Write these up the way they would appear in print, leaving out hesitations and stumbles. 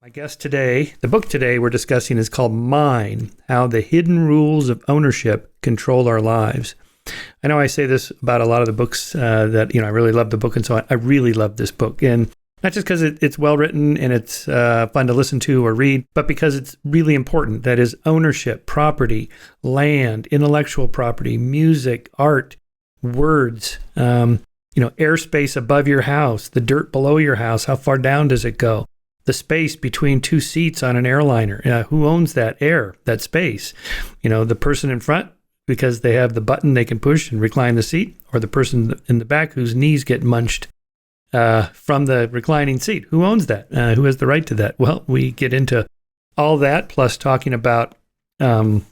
My guest today, the book today we're discussing is called Mine, How the Hidden Rules of Ownership Control Our Lives. I know I say this about a lot of the books that, I really love the book, and so I really love this book. And not just because it's well written and it's fun to listen to or read, but because it's really important. That is ownership, property, land, intellectual property, music, art, words, airspace above your house, the dirt below your house, how far down does it go? The space between two seats on an airliner. Who owns that air, that space? The person in front, because they have the button they can push and recline the seat, or the person in the back whose knees get munched from the reclining seat. Who owns that? Who has the right to that? Well, we get into all that, plus talking about those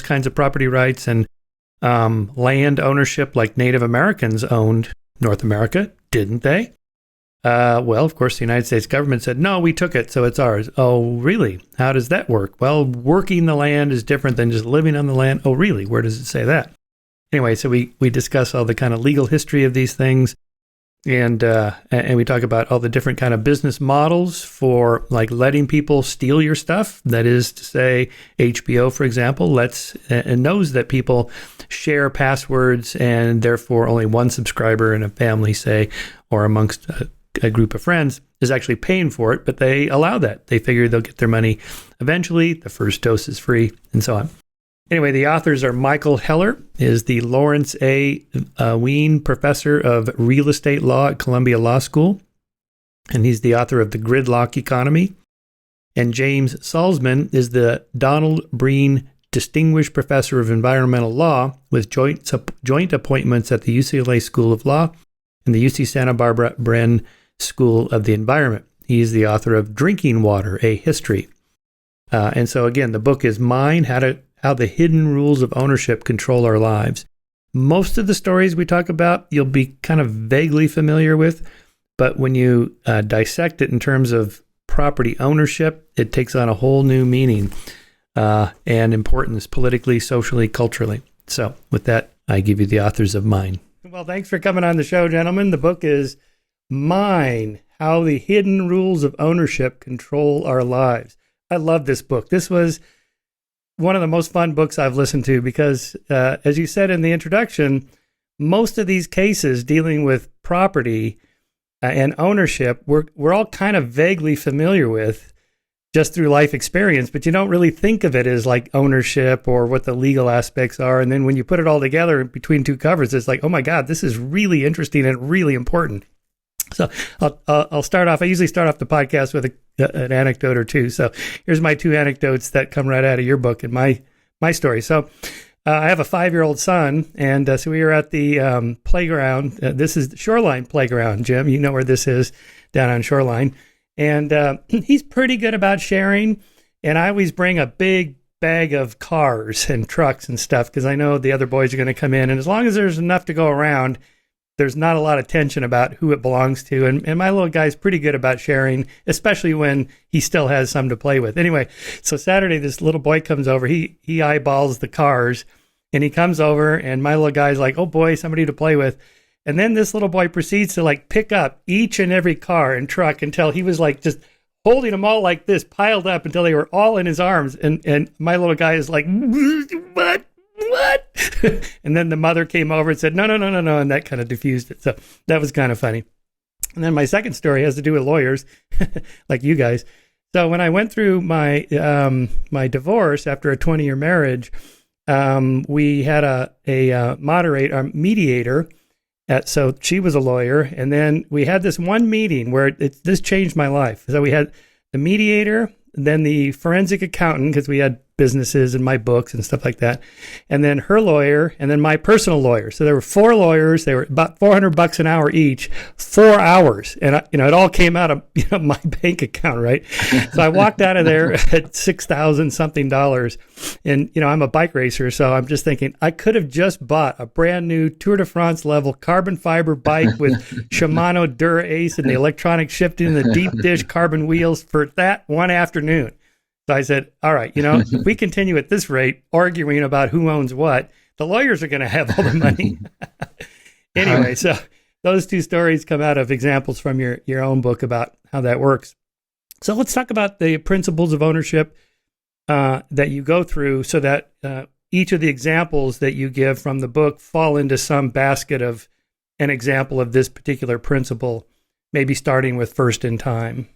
kinds of property rights and land ownership, like Native Americans owned North America, didn't they? Well, of course, the United States government said, no, we took it, so it's ours. Oh, really? How does that work? Well, working the land is different than just living on the land. Oh, really? Where does it say that? Anyway, so we discuss all the kind of legal history of these things, and we talk about all the different kind of business models for like letting people steal your stuff. That is to say, HBO, for example, knows that people share passwords, and therefore only one subscriber in a family, say, or amongst a group of friends is actually paying for it, but they allow that. They figure they'll get their money eventually. The first dose is free, and so on. Anyway, the authors are Michael Heller, is the Lawrence A. Wien Professor of Real Estate Law at Columbia Law School, and he's the author of The Gridlock Economy. And James Salzman is the Donald Breen Distinguished Professor of Environmental Law with joint appointments at the UCLA School of Law and the UC Santa Barbara Bren School of the Environment. He's the author of Drinking Water, A History. And so again, the book is Mine, How the Hidden Rules of Ownership Control Our Lives. Most of the stories we talk about, you'll be kind of vaguely familiar with, but when you dissect it in terms of property ownership, it takes on a whole new meaning and importance politically, socially, culturally. So with that, I give you the authors of Mine. Well, thanks for coming on the show, gentlemen. The book is Mine, How the Hidden Rules of Ownership Control Our Lives. I love this book. This was one of the most fun books I've listened to because, as you said in the introduction, most of these cases dealing with property and ownership, we're all kind of vaguely familiar with just through life experience, but you don't really think of it as like ownership or what the legal aspects are. And then when you put it all together between two covers, it's like, oh my God, this is really interesting and really important. So I'll start off. I usually start off the podcast with an anecdote or two. So here's my two anecdotes that come right out of your book and my story. So I have a 5-year-old son, and so we were at the playground. This is the Shoreline Playground, Jim. You know where this is, down on Shoreline. And he's pretty good about sharing. And I always bring a big bag of cars and trucks and stuff because I know the other boys are going to come in. And as long as there's enough to go around, there's not a lot of tension about who it belongs to. And my little guy's pretty good about sharing, especially when he still has some to play with. Anyway, so Saturday, this little boy comes over. He eyeballs the cars, and he comes over, and my little guy's like, oh boy, somebody to play with. And then this little boy proceeds to like pick up each and every car and truck until he was like just holding them all like this, piled up until they were all in his arms. And my little guy is like, what? And then the mother came over and said, no. And that kind of diffused it. So that was kind of funny. And then my second story has to do with lawyers, like you guys. So when I went through my divorce after a 20-year marriage, we had a mediator. So she was a lawyer. And then we had this one meeting where this changed my life. So we had the mediator, then the forensic accountant, because we had businesses and my books and stuff like that, and then her lawyer, and then my personal lawyer. So there were 4 lawyers. They were about $400 an hour each, 4 hours, and it all came out of my bank account, right? So I walked out of there at $6,000 something, and I'm a bike racer, so I'm just thinking I could have just bought a brand new Tour de France level carbon fiber bike with Shimano Dura Ace and the electronic shifting and the deep dish carbon wheels for that one afternoon. So I said, all right, if we continue at this rate, arguing about who owns what, the lawyers are going to have all the money. Anyway, so those two stories come out of examples from your own book about how that works. So let's talk about the principles of ownership that you go through, so that each of the examples that you give from the book fall into some basket of an example of this particular principle, maybe starting with first in time.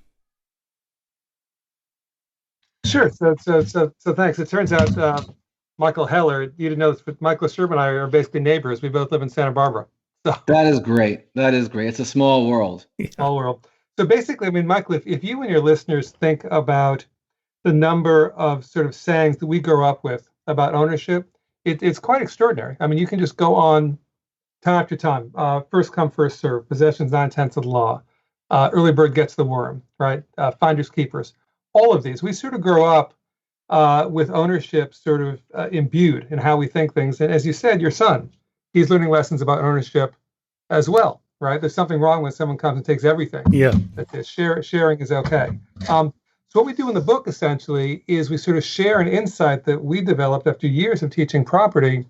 Sure. So thanks. It turns out Michael Heller, you didn't know this, but Michael Shermer and I are basically neighbors. We both live in Santa Barbara. So That is great. That is great. It's a small world. small world. So basically, I mean, Michael, if you and your listeners think about the number of sort of sayings that we grow up with about ownership, it's quite extraordinary. I mean, you can just go on time after time. First come, first serve. Possession's 9/10 of the law. Early bird gets the worm, right? Finders keepers. All of these, we sort of grow up with ownership sort of imbued in how we think things. And as you said, your son, he's learning lessons about ownership as well, right? There's something wrong when someone comes and takes everything. Yeah. That sharing is okay. So what we do in the book essentially is we sort of share an insight that we developed after years of teaching property,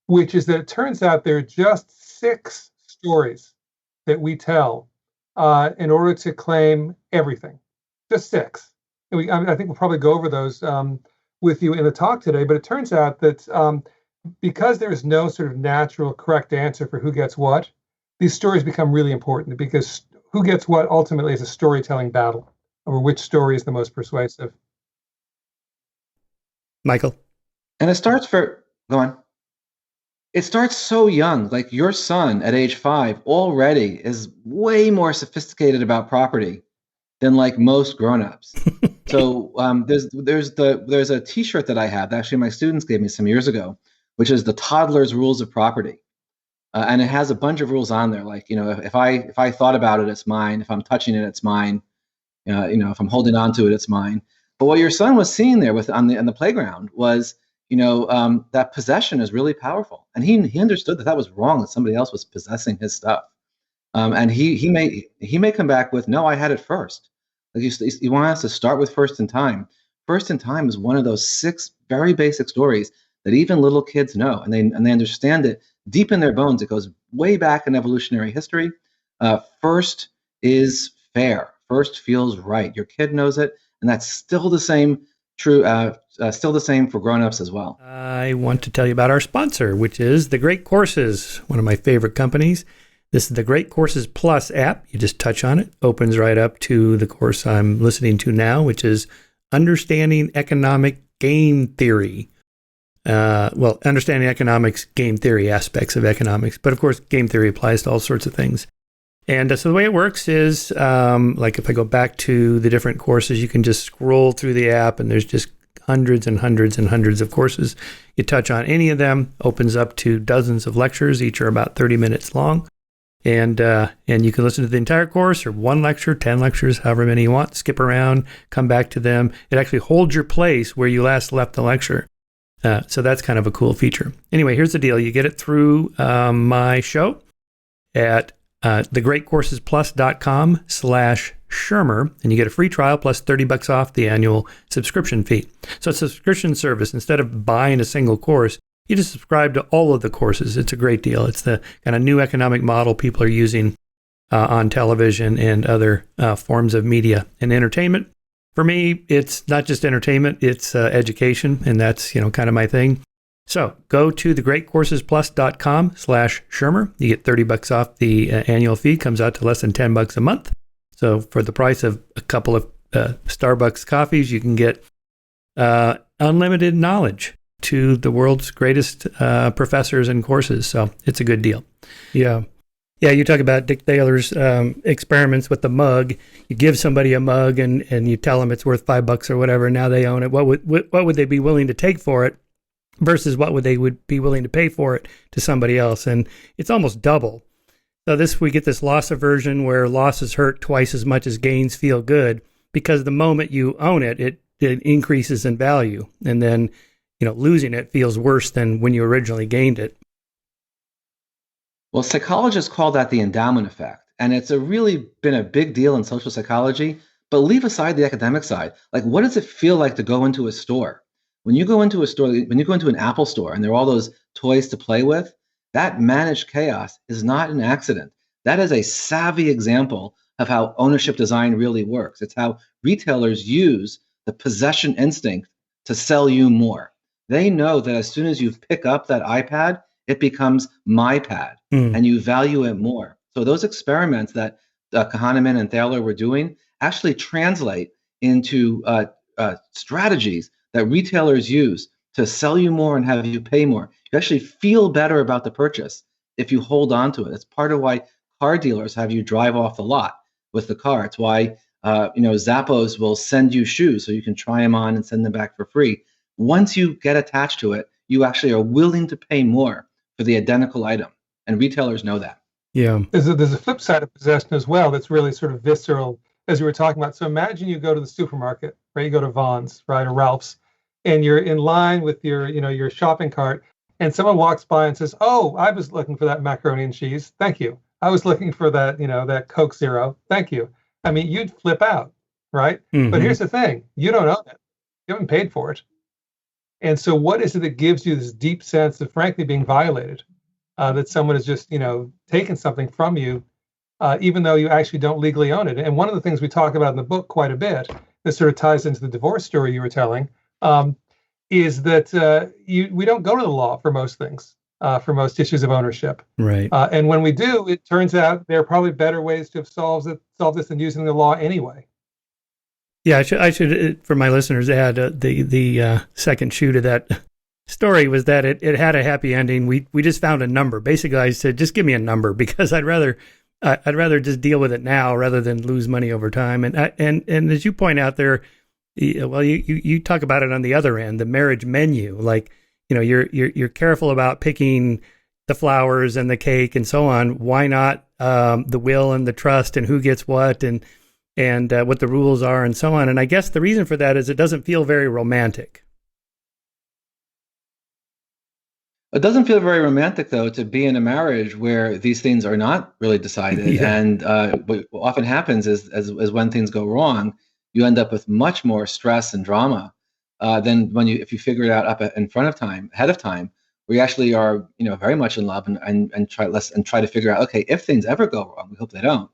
which is that it turns out there are just 6 stories that we tell in order to claim everything. Just 6. And I think we'll probably go over those with you in the talk today, but it turns out that because there is no sort of natural correct answer for who gets what, these stories become really important, because who gets what ultimately is a storytelling battle over which story is the most persuasive. Michael? And go on. It starts so young. Like your son at age 5 already is way more sophisticated about property than like most grown-ups. So there's a T-shirt that I have that actually my students gave me some years ago, which is the Toddler's Rules of Property, and it has a bunch of rules on there. Like, if I thought about it, it's mine. If I'm touching it, it's mine. If I'm holding on to it, it's mine. But what your son was seeing there on the playground was, that possession is really powerful, and he understood that was wrong, that somebody else was possessing his stuff. And he may come back with, no, I had it first. Like you want us to start with first in time. First in time is one of those 6 very basic stories that even little kids know, and they understand it deep in their bones. It goes way back in evolutionary history. First is fair. First feels right. Your kid knows it, and that's still the same. Still the same for grown-ups as well. I want to tell you about our sponsor, which is The Great Courses, one of my favorite companies. This is the Great Courses Plus app. You just touch on it, opens right up to the course I'm listening to now, which is Understanding Economic Game Theory. Understanding economics, game theory aspects of economics. But of course, game theory applies to all sorts of things. And so the way it works is, like if I go back to the different courses, you can just scroll through the app and there's just hundreds and hundreds and hundreds of courses. You touch on any of them, opens up to dozens of lectures. Each are about 30 minutes long. And you can listen to the entire course or 1 lecture, 10 lectures, however many you want, skip around, come back to them. It actually holds your place where you last left the lecture. So that's kind of a cool feature. Anyway, here's the deal. You get it through my show at thegreatcoursesplus.com/Shermer, and you get a free trial plus $30 off the annual subscription fee. So it's a subscription service. Instead of buying a single course, you just subscribe to all of the courses. It's a great deal. It's the kind of new economic model people are using on television and other forms of media and entertainment. For me, it's not just entertainment, it's education, and that's, kind of my thing. So go to thegreatcoursesplus.com/Shermer. You get $30 off the annual fee. Comes out to less than $10 a month. So for the price of a couple of Starbucks coffees, you can get unlimited knowledge to the world's greatest professors and courses. So it's a good deal. Yeah. Yeah, you talk about Dick Thaler's experiments with the mug. You give somebody a mug and you tell them it's worth $5 or whatever. Now they own it. What would they be willing to take for it versus what would be willing to pay for it to somebody else? And it's almost double. So we get this loss aversion where losses hurt twice as much as gains feel good, because the moment you own it, it increases in value. And then, losing it feels worse than when you originally gained it. Well, psychologists call that the endowment effect. And it's really been a big deal in social psychology. But leave aside the academic side. Like, what does it feel like to go into a store? When you go into a store, when you go into an Apple store and there are all those toys to play with, that managed chaos is not an accident. That is a savvy example of how ownership design really works. It's how retailers use the possession instinct to sell you more. They know that as soon as you pick up that iPad, it becomes my pad, and you value it more. So those experiments that Kahneman and Thaler were doing actually translate into strategies that retailers use to sell you more and have you pay more. You actually feel better about the purchase if you hold on to it. It's part of why car dealers have you drive off the lot with the car. It's why Zappos will send you shoes so you can try them on and send them back for free. Once you get attached to it, you actually are willing to pay more for the identical item, and retailers know that. Yeah. There's a flip side of possession as well that's really sort of visceral, as you were talking about. So imagine you go to the supermarket, right? You go to Vaughn's, right, or Ralph's, and you're in line with your shopping cart, and someone walks by and says, "Oh, I was looking for that macaroni and cheese. Thank you. I was looking for that, that Coke Zero. Thank you." I mean, you'd flip out, right? But here's the thing: you don't own it. You haven't paid for it. And so, what is it that gives you this deep sense of, frankly, being violated? That someone has just, taken something from you, even though you actually don't legally own it. And one of the things we talk about in the book quite a bit, that sort of ties into the divorce story you were telling, is that we don't go to the law for most things, for most issues of ownership. Right. And when we do, it turns out there are probably better ways to have solved this than using the law anyway. Yeah, I should for my listeners add the second shoe to that story was that it had a happy ending. We just found a number. Basically, I said, just give me a number because I'd rather just deal with it now rather than lose money over time. And as you point out there, well, you talk about it on the other end, the marriage menu. Like, you're careful about picking the flowers and the cake and so on. Why not the will and the trust and who gets what and what the rules are and so on. And I guess the reason for that is it doesn't feel very romantic. It doesn't feel very romantic, though, to be in a marriage where these things are not really decided. Yeah. And what often happens is when things go wrong, you end up with much more stress and drama than if you figure it out ahead of time, where you actually are, very much in love and try to figure out, okay, if things ever go wrong, we hope they don't.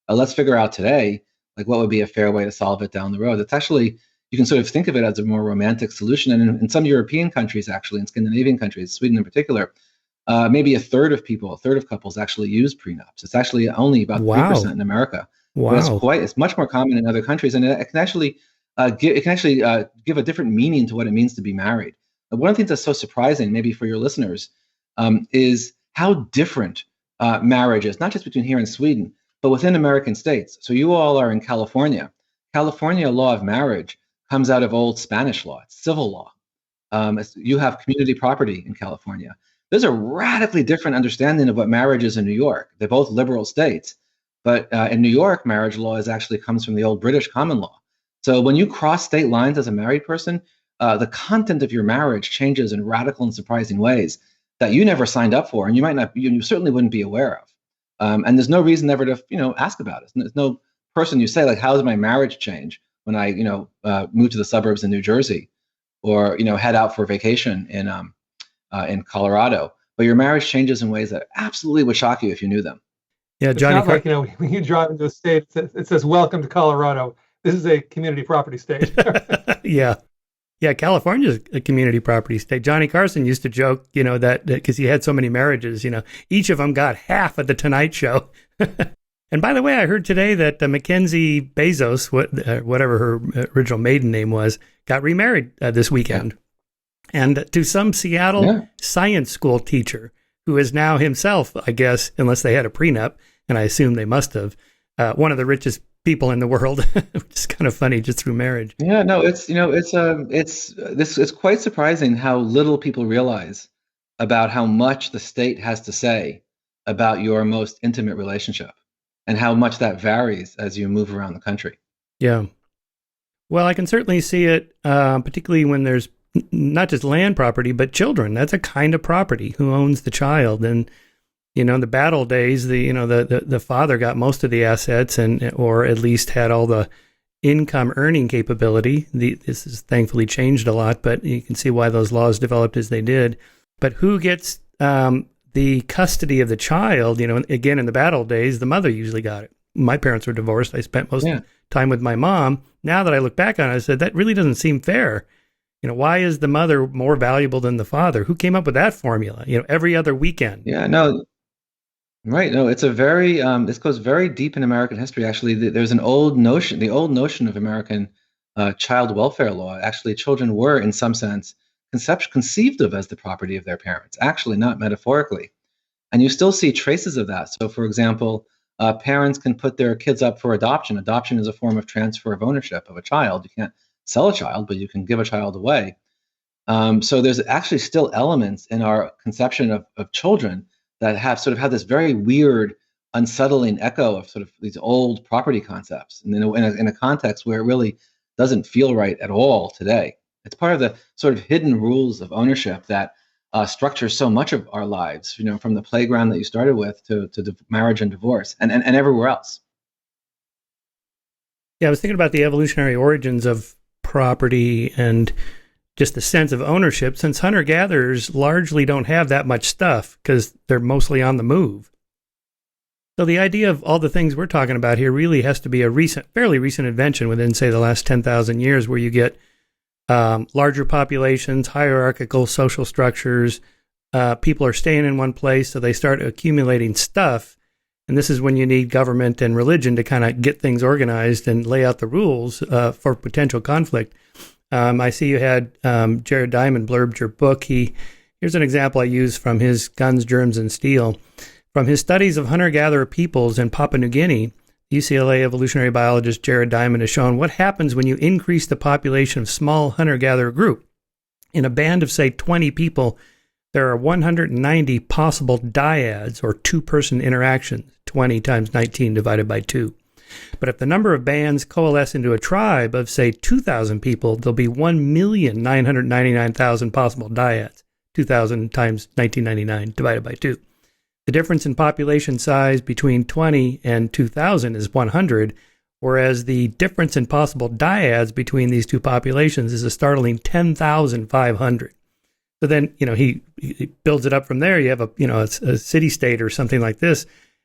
Let's figure out today, like, what would be a fair way to solve it down the road. It's actually, you can sort of think of it as a more romantic solution. And in some European countries, actually, in Scandinavian countries, Sweden in particular, maybe a third of couples actually use prenups. It's actually only about 3% in America. Wow. But it's much more common in other countries. And it can actually give a different meaning to what it means to be married. One of the things that's so surprising, maybe for your listeners, is how different marriage is, not just between here and Sweden, but within American states. So you all are in California. California law of marriage comes out of old Spanish law. It's civil law. You have community property in California. There's a radically different understanding of what marriage is in New York. They're both liberal states. But in New York, marriage law actually comes from the old British common law. So when you cross state lines as a married person, the content of your marriage changes in radical and surprising ways that you never signed up for, and you certainly wouldn't be aware of. And there's no reason ever to ask about it. There's no person you say, like, how does my marriage change when I move to the suburbs in New Jersey, or head out for vacation in Colorado. But your marriage changes in ways that absolutely would shock you if you knew them. Yeah, Johnny. It's not like when you drive into a state, it says "Welcome to Colorado." This is a community property state. Yeah. Yeah, California's a community property state. Johnny Carson used to joke, that because he had so many marriages, each of them got half of the Tonight Show. And by the way, I heard today that Mackenzie Bezos, whatever her original maiden name was, got remarried this weekend. Yeah. And to some Seattle science school teacher who is now himself, I guess, unless they had a prenup, and I assume they must have, one of the richest people in the world, which is kind of funny, just through marriage. Yeah, no, it's quite surprising how little people realize about how much the state has to say about your most intimate relationship, and how much that varies as you move around the country. Yeah. Well, I can certainly see it, particularly when there's not just land property, but children. That's a kind of property. Who owns the child? And in the battle days, the father got most of the assets, or at least had all the income earning capability. This has thankfully changed a lot, but you can see why those laws developed as they did. But who gets the the custody of the child, again, in the bad old days, the mother usually got it. My parents were divorced. I spent most of the time with my mom. Now that I look back on it, I said, that really doesn't seem fair. Why is the mother more valuable than the father? Who came up with that formula? Every other weekend. Yeah, no, right. No, it's a very, this goes very deep in American history. Actually, there's an old notion, the old notion of American child welfare law. Actually, children were, in some sense, conceived of as the property of their parents, actually, not metaphorically. And you still see traces of that. So, for example, parents can put their kids up for adoption. Adoption is a form of transfer of ownership of a child. You can't sell a child, but you can give a child away. So there's actually still elements in our conception of children that have this very weird, unsettling echo of sort of these old property concepts, and in a context where it really doesn't feel right at all today. It's part of the sort of hidden rules of ownership that structure so much of our lives, from the playground that you started with to marriage and divorce and everywhere else. Yeah, I was thinking about the evolutionary origins of property and just the sense of ownership, since hunter-gatherers largely don't have that much stuff because they're mostly on the move. So the idea of all the things we're talking about here really has to be a fairly recent invention within, say, the last 10,000 years, where you get larger populations, hierarchical social structures, people are staying in one place, so they start accumulating stuff. And this is when you need government and religion to kind of get things organized and lay out the rules for potential conflict. I see you had Jared Diamond blurbed your book. Here's an example I use from his Guns, Germs, and Steel. From his studies of hunter-gatherer peoples in Papua New Guinea, UCLA evolutionary biologist Jared Diamond has shown what happens when you increase the population of small hunter-gatherer group. In a band of, say, 20 people, there are 190 possible dyads, or two-person interactions, 20 times 19 divided by 2. But if the number of bands coalesce into a tribe of, say, 2,000 people, there'll be 1,999,000 possible dyads, 2,000 times 1999 divided by 2. The difference in population size between 20 and 2,000 is 100, whereas the difference in possible dyads between these two populations is a startling 10,500. So then, he builds it up from there. You have a city-state or something like this,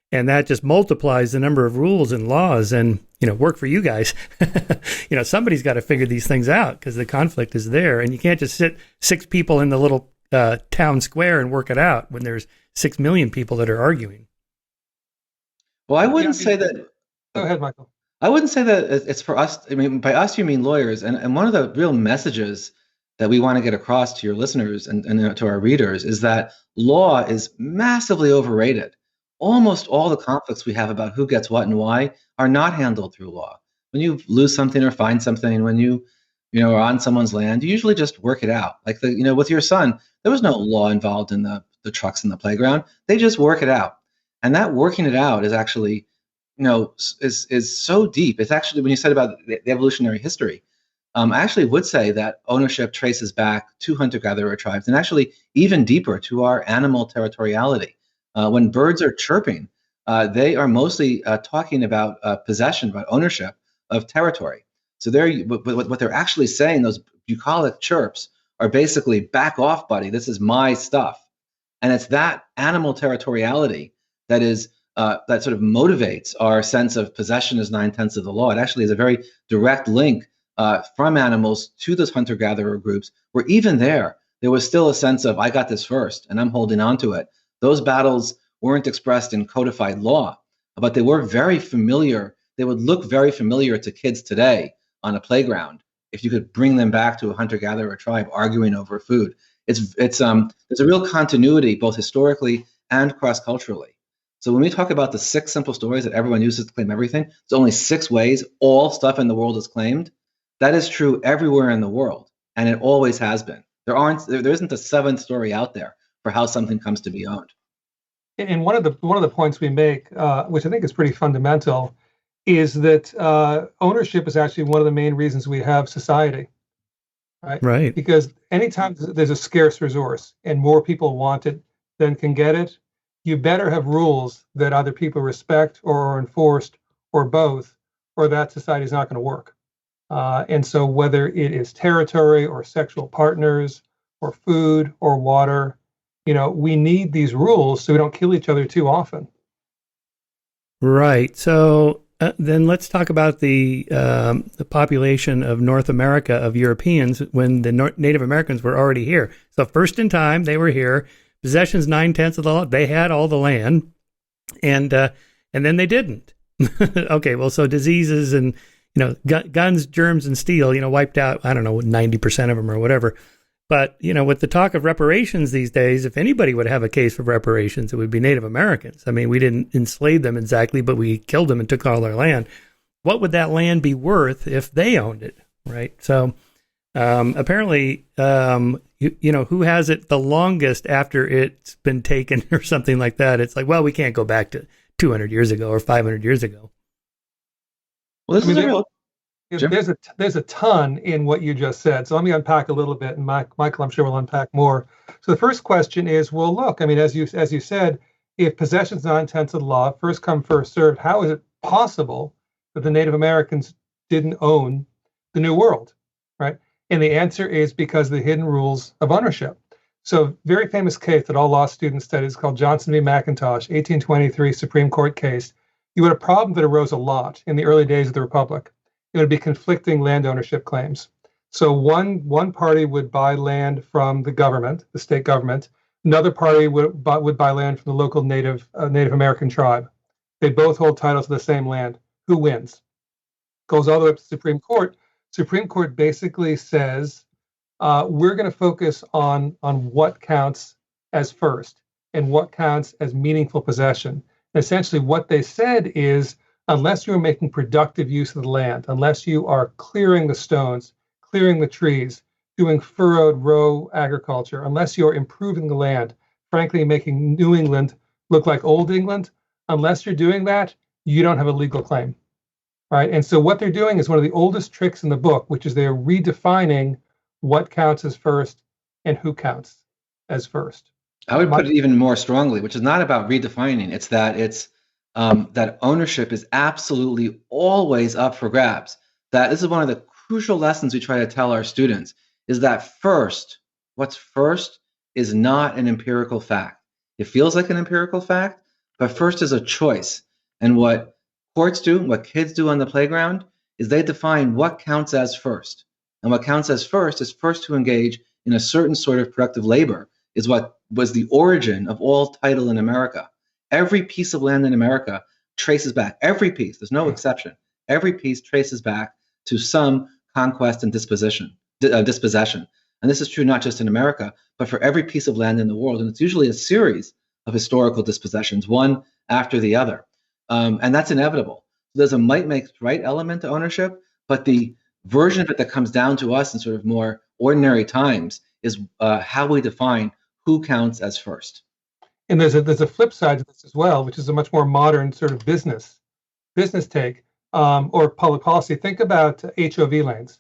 and that just multiplies the number of rules and laws and, work for you guys. Somebody's got to figure these things out because the conflict is there. And you can't just sit 6 people in the little town square and work it out when there's 6 million people that are arguing. Well, I wouldn't say that. Go ahead, Michael. I wouldn't say that it's for us. I mean, by us, you mean lawyers. And one of the real messages that we want to get across to your listeners and to our readers is that law is massively overrated. Almost all the conflicts we have about who gets what and why are not handled through law. When you lose something or find something, when you are on someone's land, you usually just work it out. Like with your son, there was no law involved in the trucks in the playground. They just work it out. And that working it out is actually, is so deep. It's actually, when you said about the evolutionary history, I actually would say that ownership traces back to hunter-gatherer tribes and actually even deeper to our animal territoriality. When birds are chirping, they are mostly talking about possession, about ownership of territory. So what they're actually saying, those bucolic chirps, are basically, back off, buddy, this is my stuff. And it's that animal territoriality that is that sort of motivates our sense of possession as 9/10 of the law. It actually is a very direct link from animals to those hunter-gatherer groups, where even there was still a sense of, I got this first and I'm holding on to it. Those battles weren't expressed in codified law, but they were very familiar. They would look very familiar to kids today on a playground if you could bring them back to a hunter-gatherer tribe arguing over food. There's a real continuity both historically and cross-culturally. So when we talk about the 6 simple stories that everyone uses to claim everything, there's only 6 ways all stuff in the world is claimed. That is true everywhere in the world, and it always has been. There isn't a 7th story out there for how something comes to be owned. And one of the points we make, which I think is pretty fundamental, is that ownership is actually one of the main reasons we have society. Right. Because anytime there's a scarce resource and more people want it than can get it, you better have rules that either people respect or are enforced, or both, or that society is not going to work. And so whether it is territory or sexual partners or food or water, we need these rules so we don't kill each other too often. Right. So then let's talk about the population of North America of Europeans when the Native Americans were already here. So first in time, they were here. Possessions 9/10 of the law. They had all the land, and then they didn't. Okay. Well, so diseases and guns, germs, and steel, wiped out. I don't know, 90% of them or whatever. But, with the talk of reparations these days, if anybody would have a case for reparations, it would be Native Americans. I mean, we didn't enslave them exactly, but we killed them and took all their land. What would that land be worth if they owned it, right? So apparently, who has it the longest after it's been taken or something like that? It's like, well, we can't go back to 200 years ago or 500 years ago. Well, this is a real... There's a ton in what you just said. So let me unpack a little bit, and Michael, I'm sure, will unpack more. So the first question is, well, look, I mean, as you said, if possession's 9/10 of the law, first come, first served, how is it possible that the Native Americans didn't own the New World, right? And the answer is because of the hidden rules of ownership. So very famous case that all law students study is called Johnson v. McIntosh, 1823 Supreme Court case. You had a problem that arose a lot in the early days of the Republic. It would be conflicting land ownership claims. So one party would buy land from the government, the state government. Another party would buy land from the local Native American tribe. They both hold titles to the same land. Who wins? Goes all the way up to the Supreme Court. Supreme Court basically says, we're going to focus on what counts as first and what counts as meaningful possession. And essentially what they said is, unless you are making productive use of the land, unless you are clearing the stones, clearing the trees, doing furrowed row agriculture, unless you're improving the land, frankly, making New England look like Old England, unless you're doing that, you don't have a legal claim, right? And so what they're doing is one of the oldest tricks in the book, which is they're redefining what counts as first and who counts as first. I would put it even more strongly, which is not about redefining. It's that ownership is absolutely always up for grabs. That this is one of the crucial lessons we try to tell our students, is that what's first is not an empirical fact. It feels like an empirical fact, but first is a choice. And what courts do, what kids do on the playground, is they define what counts as first. And what counts as first is first to engage in a certain sort of productive labor, is what was the origin of all title in America. Every piece of land in America traces back, every piece, there's no exception, every piece traces back to some conquest and dispossession. And this is true not just in America, but for every piece of land in the world. And it's usually a series of historical dispossessions, one after the other. And that's inevitable. There's a might makes right element to ownership, but the version of it that comes down to us in sort of more ordinary times is how we define who counts as first. And there's a flip side to this as well, which is a much more modern sort of business take or public policy. Think about HOV lanes,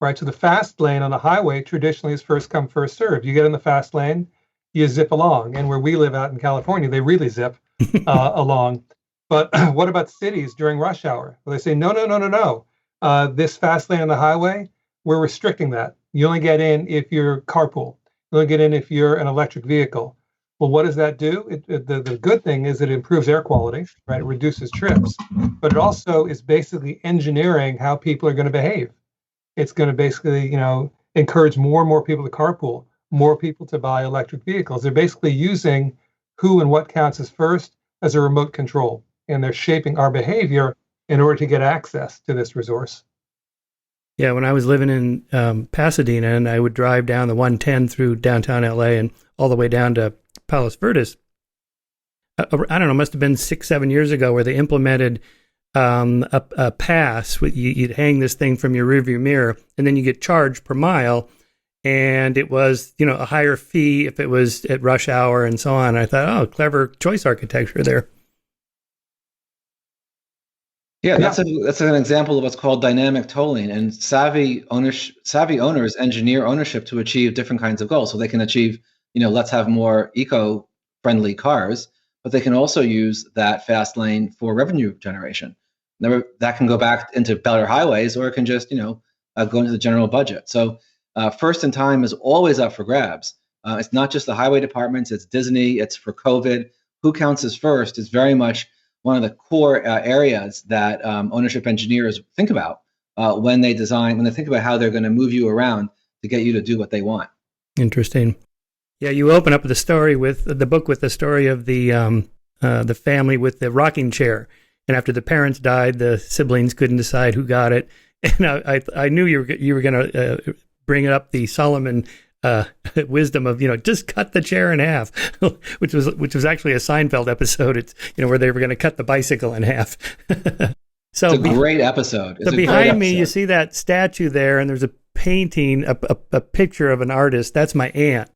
right? So the fast lane on the highway traditionally is first come, first served. You get in the fast lane, you zip along. And where we live out in California, they really zip along. But what about cities during rush hour? Well, they say, no. This fast lane on the highway, we're restricting that. You only get in if you're carpool. You only get in if you're an electric vehicle. Well, what does that do? The good thing is it improves air quality, right? It reduces trips, but it also is basically engineering how people are going to behave. It's going to basically, encourage more and more people to carpool, more people to buy electric vehicles. They're basically using who and what counts as first as a remote control, and they're shaping our behavior in order to get access to this resource. Yeah, when I was living in Pasadena, and I would drive down the 110 through downtown LA and all the way down to Palos Verdes, I don't know, must have been 6-7 years ago, where they implemented a pass. You'd hang this thing from your rearview mirror, and then you get charged per mile. And it was, a higher fee if it was at rush hour and so on. I thought, oh, clever choice architecture there. Yeah, that's an example of what's called dynamic tolling, and savvy owners engineer ownership to achieve different kinds of goals. So they can achieve, let's have more eco-friendly cars, but they can also use that fast lane for revenue generation. That can go back into better highways, or it can just, go into the general budget. So first in time is always up for grabs. It's not just the highway departments, it's Disney, it's for COVID. Who counts as first is very much one of the core areas that ownership engineers think about when they think about how they're going to move you around to get you to do what they want. Interesting. Yeah, you open up the story with the book with the story of the family with the rocking chair, and after the parents died, the siblings couldn't decide who got it. And I knew you were going to bring up the Solomon wisdom of just cut the chair in half, which was actually a Seinfeld episode. It's where they were going to cut the bicycle in half. So it's a great episode. So behind me, you see that statue there, and there's a painting, a picture of an artist. That's my aunt.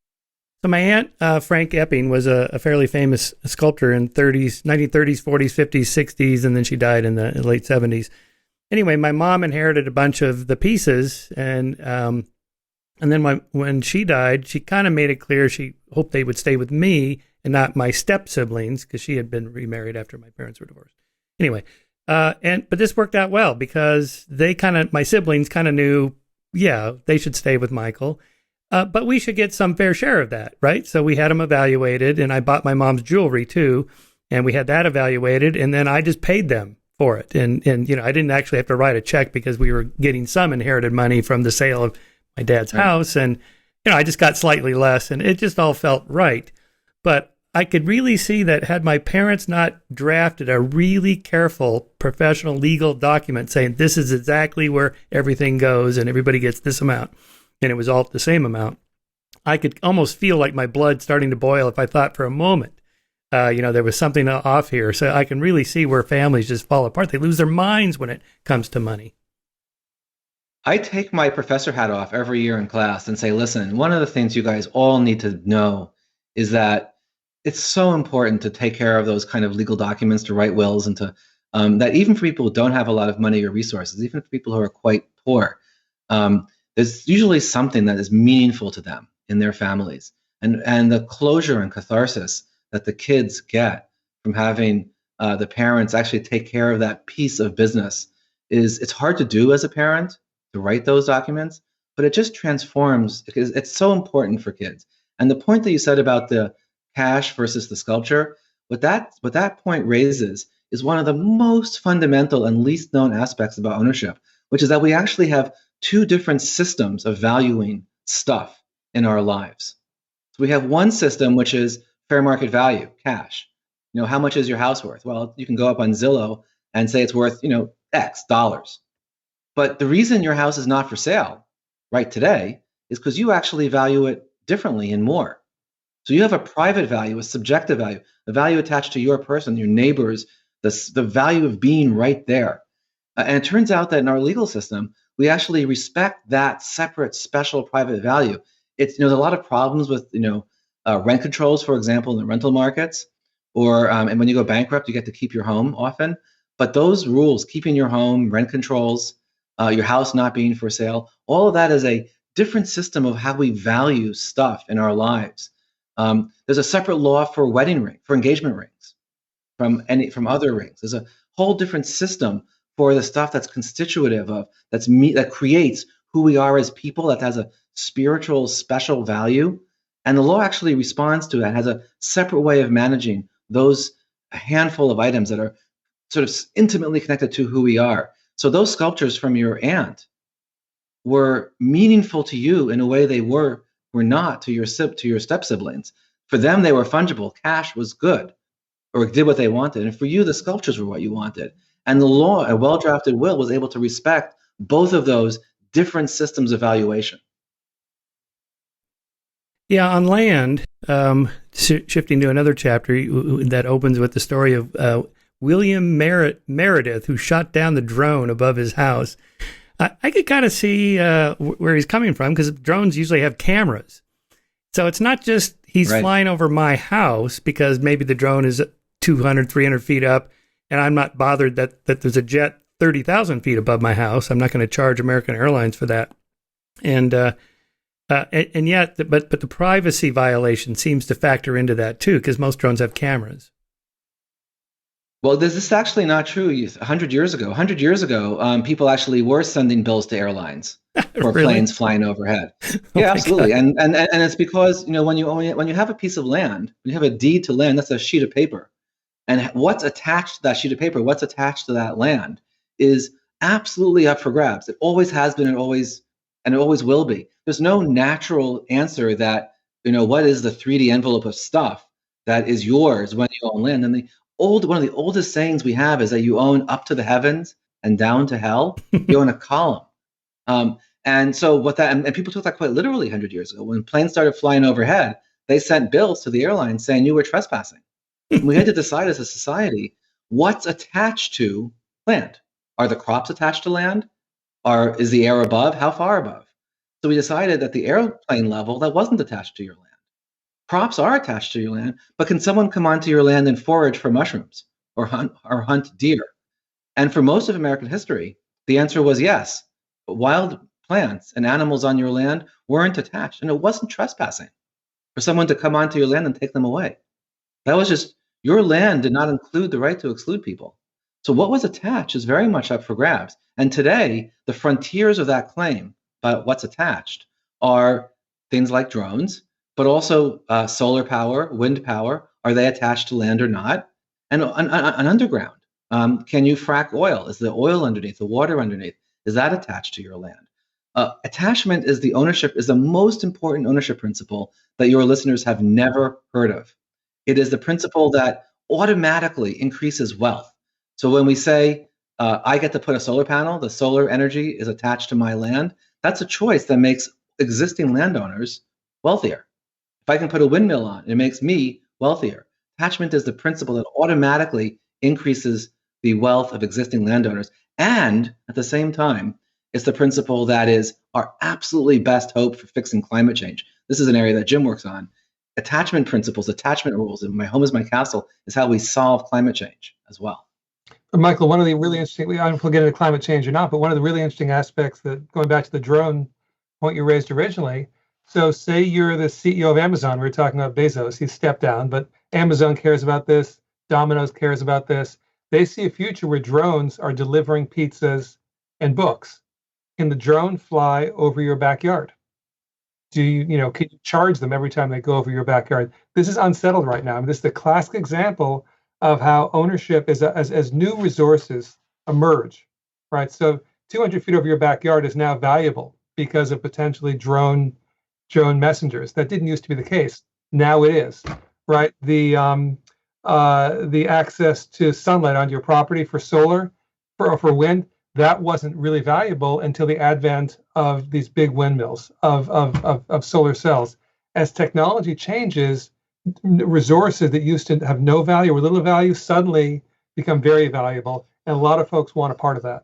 So my aunt, Frank Epping, was a fairly famous sculptor in 1930s, 40s, 50s, 60s, and then she died in the late 70s. Anyway, my mom inherited a bunch of the pieces, and then when she died, she kind of made it clear she hoped they would stay with me and not my step-siblings, because she had been remarried after my parents were divorced. Anyway, but this worked out well because my siblings kind of knew, yeah, they should stay with Michael. But we should get some fair share of that, right? So we had them evaluated, and I bought my mom's jewelry too, and we had that evaluated, and then I just paid them for it. And I didn't actually have to write a check because we were getting some inherited money from the sale of my dad's house, and I just got slightly less, and it just all felt right. But I could really see that had my parents not drafted a really careful professional legal document saying this is exactly where everything goes and everybody gets this amount, and it was all the same amount, I could almost feel like my blood starting to boil if I thought for a moment, there was something off here. So I can really see where families just fall apart. They lose their minds when it comes to money. I take my professor hat off every year in class and say, listen, one of the things you guys all need to know is that it's so important to take care of those kind of legal documents, to write wills, and to that even for people who don't have a lot of money or resources, even for people who are quite poor, there's usually something that is meaningful to them in their families. And the closure and catharsis that the kids get from having the parents actually take care of that piece of business it's hard to do as a parent, to write those documents, but it just transforms because it's so important for kids. And the point that you said about the cash versus the sculpture, what that point raises is one of the most fundamental and least known aspects about ownership, which is that we actually have two different systems of valuing stuff in our lives. So we have one system, which is fair market value, cash. How much is your house worth? Well, you can go up on Zillow and say it's worth, X dollars. But the reason your house is not for sale right today is because you actually value it differently and more. So you have a private value, a subjective value, a value attached to your person, your neighbors, the value of being right there. And it turns out that in our legal system, we actually respect that separate, special private value. It's there's a lot of problems with rent controls, for example, in the rental markets, or and when you go bankrupt, you get to keep your home often. But those rules, keeping your home, rent controls, your house not being for sale, all of that is a different system of how we value stuff in our lives. There's a separate law for engagement rings, from other rings. There's a whole different system for the stuff that's constitutive of that creates who we are as people, that has a spiritual special value. And the law actually responds to that, has a separate way of managing those handful of items that are sort of intimately connected to who we are. So those sculptures from your aunt were meaningful to you in a way they were not to your step siblings. For them, they were fungible. Cash was good, or did what they wanted. And for you, the sculptures were what you wanted. And the law, a well-drafted will, was able to respect both of those different systems of valuation. Yeah, on land, shifting to another chapter that opens with the story of William Meredith, who shot down the drone above his house. I could kind of see where he's coming from, because drones usually have cameras. So it's not just he's flying over my house because maybe the drone is 200, 300 feet up, and I'm not bothered that there's a jet 30,000 feet above my house. I'm not going to charge American Airlines for that. And yet, the privacy violation seems to factor into that too, because most drones have cameras. Well, this is actually not true. 100 years ago, people actually were sending bills to airlines for Really? planes flying overhead. Oh Yeah, my absolutely. God. And it's because, when you own it, when you have a piece of land, when you have a deed to land, that's a sheet of paper. And what's attached to that sheet of paper, what's attached to that land is absolutely up for grabs. It always has been and it always will be. There's no natural answer that, what is the 3D envelope of stuff that is yours when you own land. And one of the oldest sayings we have is that you own up to the heavens and down to hell. You own a column. And so and people took that quite literally 100 years ago. When planes started flying overhead, they sent bills to the airlines saying you were trespassing. And we had to decide as a society what's attached to land. Are the crops attached to land? Is the air above? How far above? So we decided that the airplane level, that wasn't attached to your land. Crops are attached to your land, but can someone come onto your land and forage for mushrooms or hunt deer? And for most of American history, the answer was yes. But wild plants and animals on your land weren't attached, and it wasn't trespassing for someone to come onto your land and take them away. That was just your land did not include the right to exclude people. So what was attached is very much up for grabs. And today, the frontiers of that claim about what's attached are things like drones, but also solar power, wind power. Are they attached to land or not? And underground. Can you frack oil? Is the oil underneath, the water underneath? Is that attached to your land? Attachment is the most important ownership principle that your listeners have never heard of. It is the principle that automatically increases wealth. So when we say, I get to put a solar panel, the solar energy is attached to my land, that's a choice that makes existing landowners wealthier. If I can put a windmill on, it makes me wealthier. Attachment is the principle that automatically increases the wealth of existing landowners. And at the same time, it's the principle that is our absolutely best hope for fixing climate change. This is an area that Jim works on. Attachment principles, attachment rules, and my home is my castle is how we solve climate change as well. Michael, one of the really interesting, I don't know if we'll get into climate change or not, but one of the really interesting aspects that, going back to the drone point you raised originally, so say you're the CEO of Amazon, we were talking about Bezos, he's stepped down, but Amazon cares about this, Domino's cares about this. They see a future where drones are delivering pizzas and books. Can the drone fly over your backyard? Can you charge them every time they go over your backyard? This is unsettled right now. I mean, this is the classic example of how ownership is as new resources emerge, right? So 200 feet over your backyard is now valuable because of potentially drone messengers. That didn't used to be the case. Now it is, right? The access to sunlight on your property for solar, for wind, that wasn't really valuable until the advent of these big windmills of solar cells. As technology changes, resources that used to have no value or little value suddenly become very valuable, and a lot of folks want a part of that.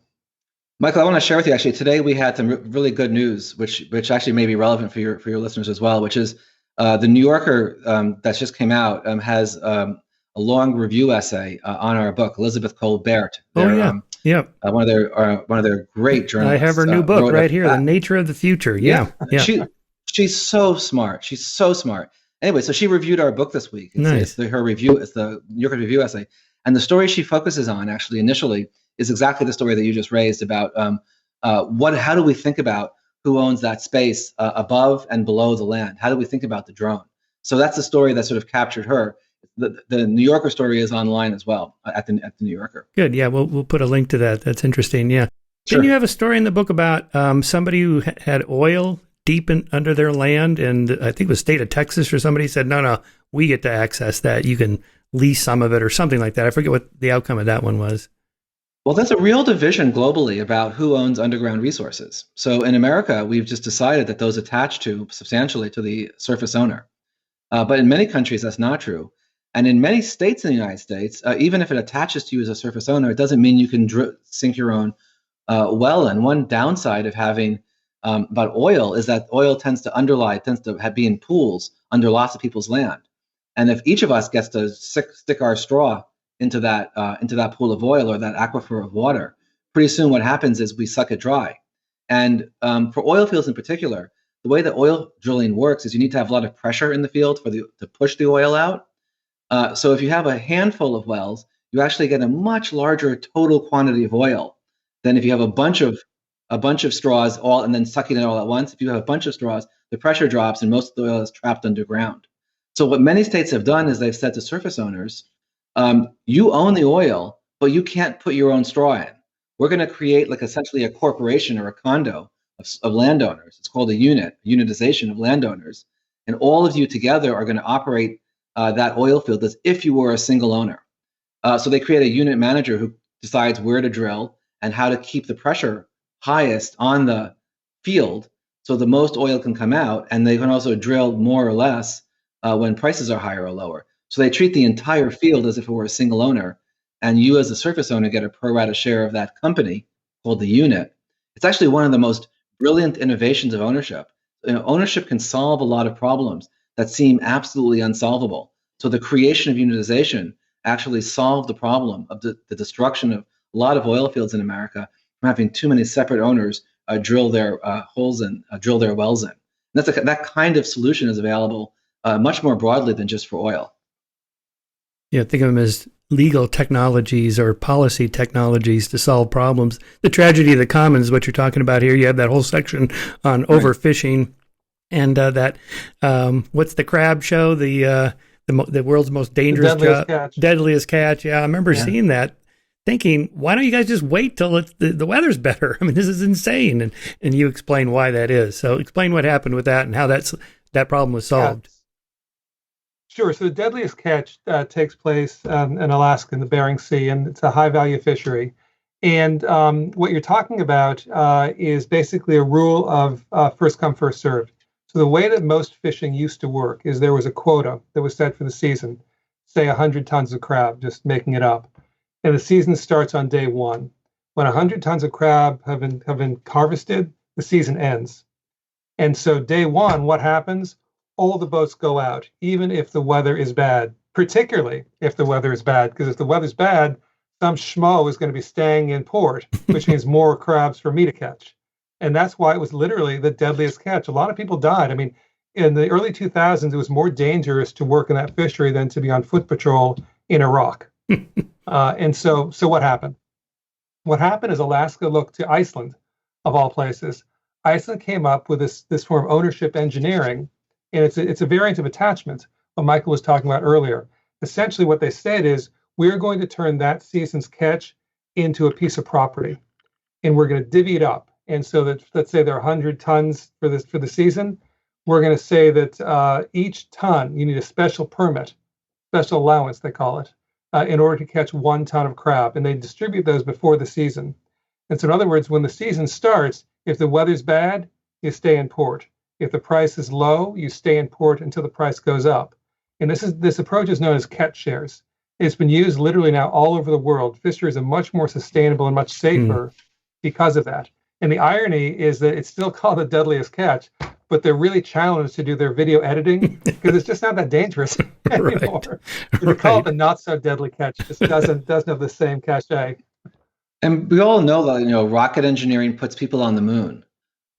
Michael, I want to share with you actually today we had some really good news, which actually may be relevant for your listeners as well, which is the New Yorker that just came out has a long review essay on our book. Elizabeth Colbert. One of their great journalists. I have her new book right here, The Nature of the Future. Yeah. She's so smart. She's so smart. Anyway, so she reviewed our book this week. It's her review. It's the New Yorker review essay, and the story she focuses on actually initially is exactly the story that you just raised about how do we think about who owns that space above and below the land? How do we think about the drone? So that's the story that sort of captured her. The New Yorker story is online as well at the New Yorker. Good. Yeah, we'll put a link to that. That's interesting. Yeah. Sure. Didn't you have a story in the book about somebody who had oil deep under their land, and I think it was state of Texas or somebody said, no, we get to access that. You can lease some of it or something like that. I forget what the outcome of that one was. Well, there's a real division globally about who owns underground resources. So in America, we've just decided that those attach substantially to the surface owner. But in many countries, that's not true. And in many states in the United States, even if it attaches to you as a surface owner, it doesn't mean you can sink your own well. And one downside of having about oil is that oil tends to be in pools under lots of people's land. And if each of us gets to stick our straw into that pool of oil or that aquifer of water, pretty soon what happens is we suck it dry. And for oil fields in particular, the way that oil drilling works is you need to have a lot of pressure in the field to push the oil out. So if you have a handful of wells, you actually get a much larger total quantity of oil than if you have a bunch of a bunch of straws all and then sucking it all at once. If you have a bunch of straws, the pressure drops and most of the oil is trapped underground. So what many states have done is they've said to surface owners, you own the oil, but you can't put your own straw in. We're going to create like essentially a corporation or a condo of landowners. It's called a unitization of landowners. And all of you together are going to operate that oil field as if you were a single owner. So they create a unit manager who decides where to drill and how to keep the pressure highest on the field so the most oil can come out. And they can also drill more or less when prices are higher or lower. So they treat the entire field as if it were a single owner. And you as a surface owner get a pro rata share of that company called the unit. It's actually one of the most brilliant innovations of ownership. Ownership can solve a lot of problems that seem absolutely unsolvable. So the creation of unitization actually solved the problem of the destruction of a lot of oil fields in America from having too many separate owners drill their holes and drill their wells in. And that kind of solution is available much more broadly than just for oil. Yeah, think of them as legal technologies or policy technologies to solve problems. The tragedy of the commons is what you're talking about here. You have that whole section on overfishing and that what's the crab show? The world's most dangerous deadliest catch. Yeah, I remember seeing that, thinking, why don't you guys just wait till the weather's better? I mean, this is insane. And you explain why that is. So explain what happened with that and how that problem was solved. Yeah. Sure. So the deadliest catch takes place in Alaska in the Bering Sea, and it's a high-value fishery. And what you're talking about is basically a rule of first come, first served. So the way that most fishing used to work is there was a quota that was set for the season, say 100 tons of crab, just making it up. And the season starts on day one. When 100 tons of crab have been harvested, the season ends. And so day one, what happens? All the boats go out, even if the weather is bad, particularly if the weather is bad, because if the weather's bad, some schmo is going to be staying in port, which means more crabs for me to catch. And that's why it was literally the deadliest catch. A lot of people died. I mean, in the early 2000s, it was more dangerous to work in that fishery than to be on foot patrol in Iraq. And so what happened? What happened is Alaska looked to Iceland, of all places. Iceland came up with this form of ownership engineering. And it's a variant of attachment, what Michael was talking about earlier. Essentially, what they said is, we're going to turn that season's catch into a piece of property, and we're going to divvy it up. And so that, let's say there are 100 tons for the season, we're going to say that each ton, you need a special permit, special allowance, they call it, in order to catch 1 ton of crab. And they distribute those before the season. And so in other words, when the season starts, if the weather's bad, you stay in port. If the price is low, you stay in port until the price goes up. And this approach is known as catch shares. It's been used literally now all over the world. Fisheries are much more sustainable and much safer because of that. And the irony is that it's still called the deadliest catch, but they're really challenged to do their video editing because it's just not that dangerous anymore. Right. They call it the not so deadly catch. It just doesn't have the same cachet. And we all know that rocket engineering puts people on the moon.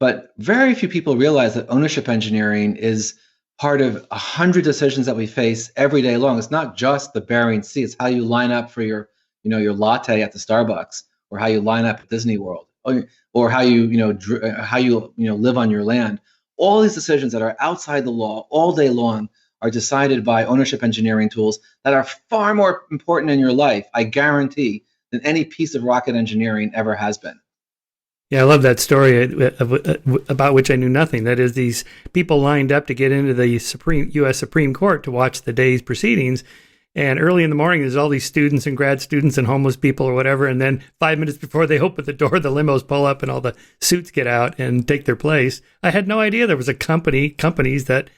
But very few people realize that ownership engineering is part of 100 decisions that we face every day long. It's not just the Bering Sea. It's how you line up for your latte at the Starbucks, or how you line up at Disney World, or how you live on your land. All these decisions that are outside the law all day long are decided by ownership engineering tools that are far more important in your life, I guarantee, than any piece of rocket engineering ever has been. Yeah, I love that story about which I knew nothing. That is, these people lined up to get into the U.S. Supreme Court to watch the day's proceedings. And early in the morning, there's all these students and grad students and homeless people or whatever. And then 5 minutes before they open the door, the limos pull up and all the suits get out and take their place. I had no idea there was companies that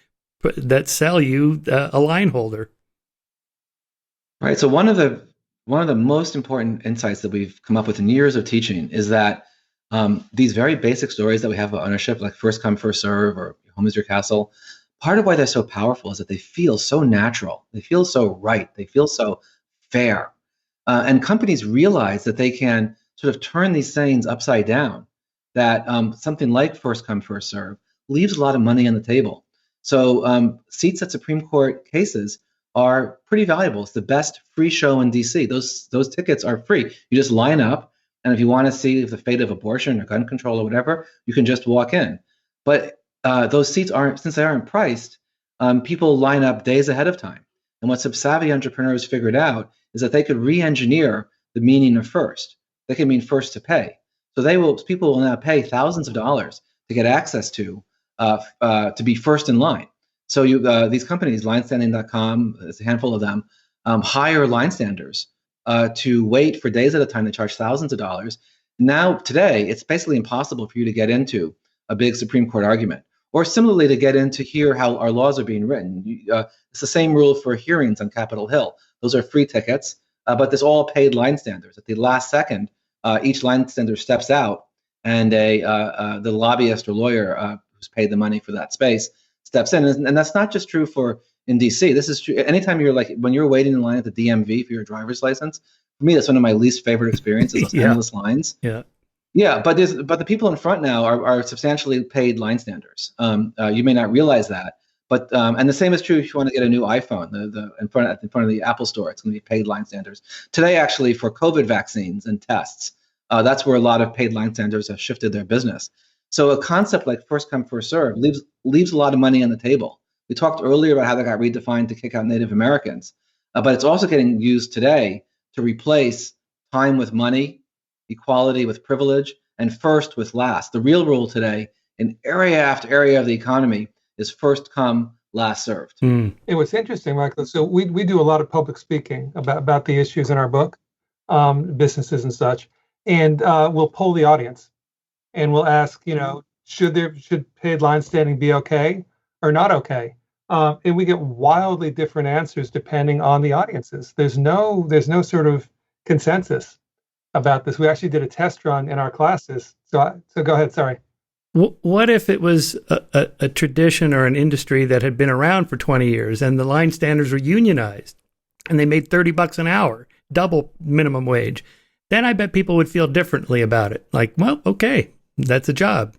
sell you a line holder. Right. So one of the most important insights that we've come up with in years of teaching is that these very basic stories that we have about ownership, like first come, first serve, or home is your castle, part of why they're so powerful is that they feel so natural. They feel so right. They feel so fair. And companies realize that they can sort of turn these sayings upside down, that something like first come, first serve leaves a lot of money on the table. So seats at Supreme Court cases are pretty valuable. It's the best free show in DC. Those tickets are free. You just line up. And if you want to see the fate of abortion or gun control or whatever, you can just walk in. But those seats aren't, since they aren't priced, people line up days ahead of time. And what some savvy entrepreneurs figured out is that they could re-engineer the meaning of first. They can mean first to pay. So people will now pay thousands of dollars to get access to be first in line. So these companies, linestanding.com, there's a handful of them, hire line standers to wait for days at a time. They charge thousands of dollars. Now, today, it's basically impossible for you to get into a big Supreme Court argument, or similarly to get in to hear how our laws are being written. It's the same rule for hearings on Capitol Hill. Those are free tickets, but there's all paid line standers. At the last second, each line stander steps out, and the lobbyist or lawyer who's paid the money for that space steps in. And that's not just true in DC. This is true anytime when you're waiting in line at the DMV for your driver's license. For me, that's one of my least favorite experiences, those endless lines. Yeah, but the people in front now are substantially paid line standers. You may not realize that, but and the same is true if you want to get a new iPhone. In front of the Apple Store, it's going to be paid line standers. Today, actually, for COVID vaccines and tests, that's where a lot of paid line standers have shifted their business. So a concept like first come, first serve leaves a lot of money on the table. We talked earlier about how that got redefined to kick out Native Americans, but it's also getting used today to replace time with money, equality with privilege, and first with last. The real rule today in area after area of the economy is first come, last served. And what's interesting, Michael, so we do a lot of public speaking about the issues in our book, businesses and such, and we'll poll the audience, and we'll ask, should paid line standing be okay or not okay? And we get wildly different answers depending on the audiences. There's no sort of consensus about this. We actually did a test run in our classes. So go ahead. Sorry. What if it was a tradition or an industry that had been around for 20 years and the line standers were unionized and they made $30 an hour, double minimum wage? Then I bet people would feel differently about it. Like, well, okay, that's a job.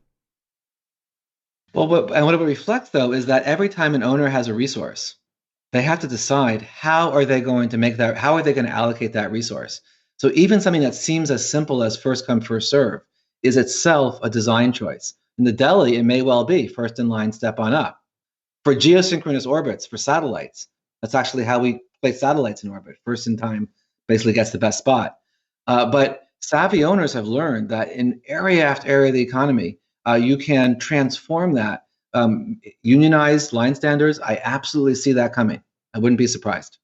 Well, what it reflects, though, is that every time an owner has a resource, they have to decide how are they going to allocate that resource. So even something that seems as simple as first come, first serve is itself a design choice. In the deli, it may well be first in line, step on up. For geosynchronous orbits, for satellites, that's actually how we place satellites in orbit. First in time basically gets the best spot. But savvy owners have learned that in area after area of the economy, you can transform that. Unionized line standers, I absolutely see that coming. I wouldn't be surprised.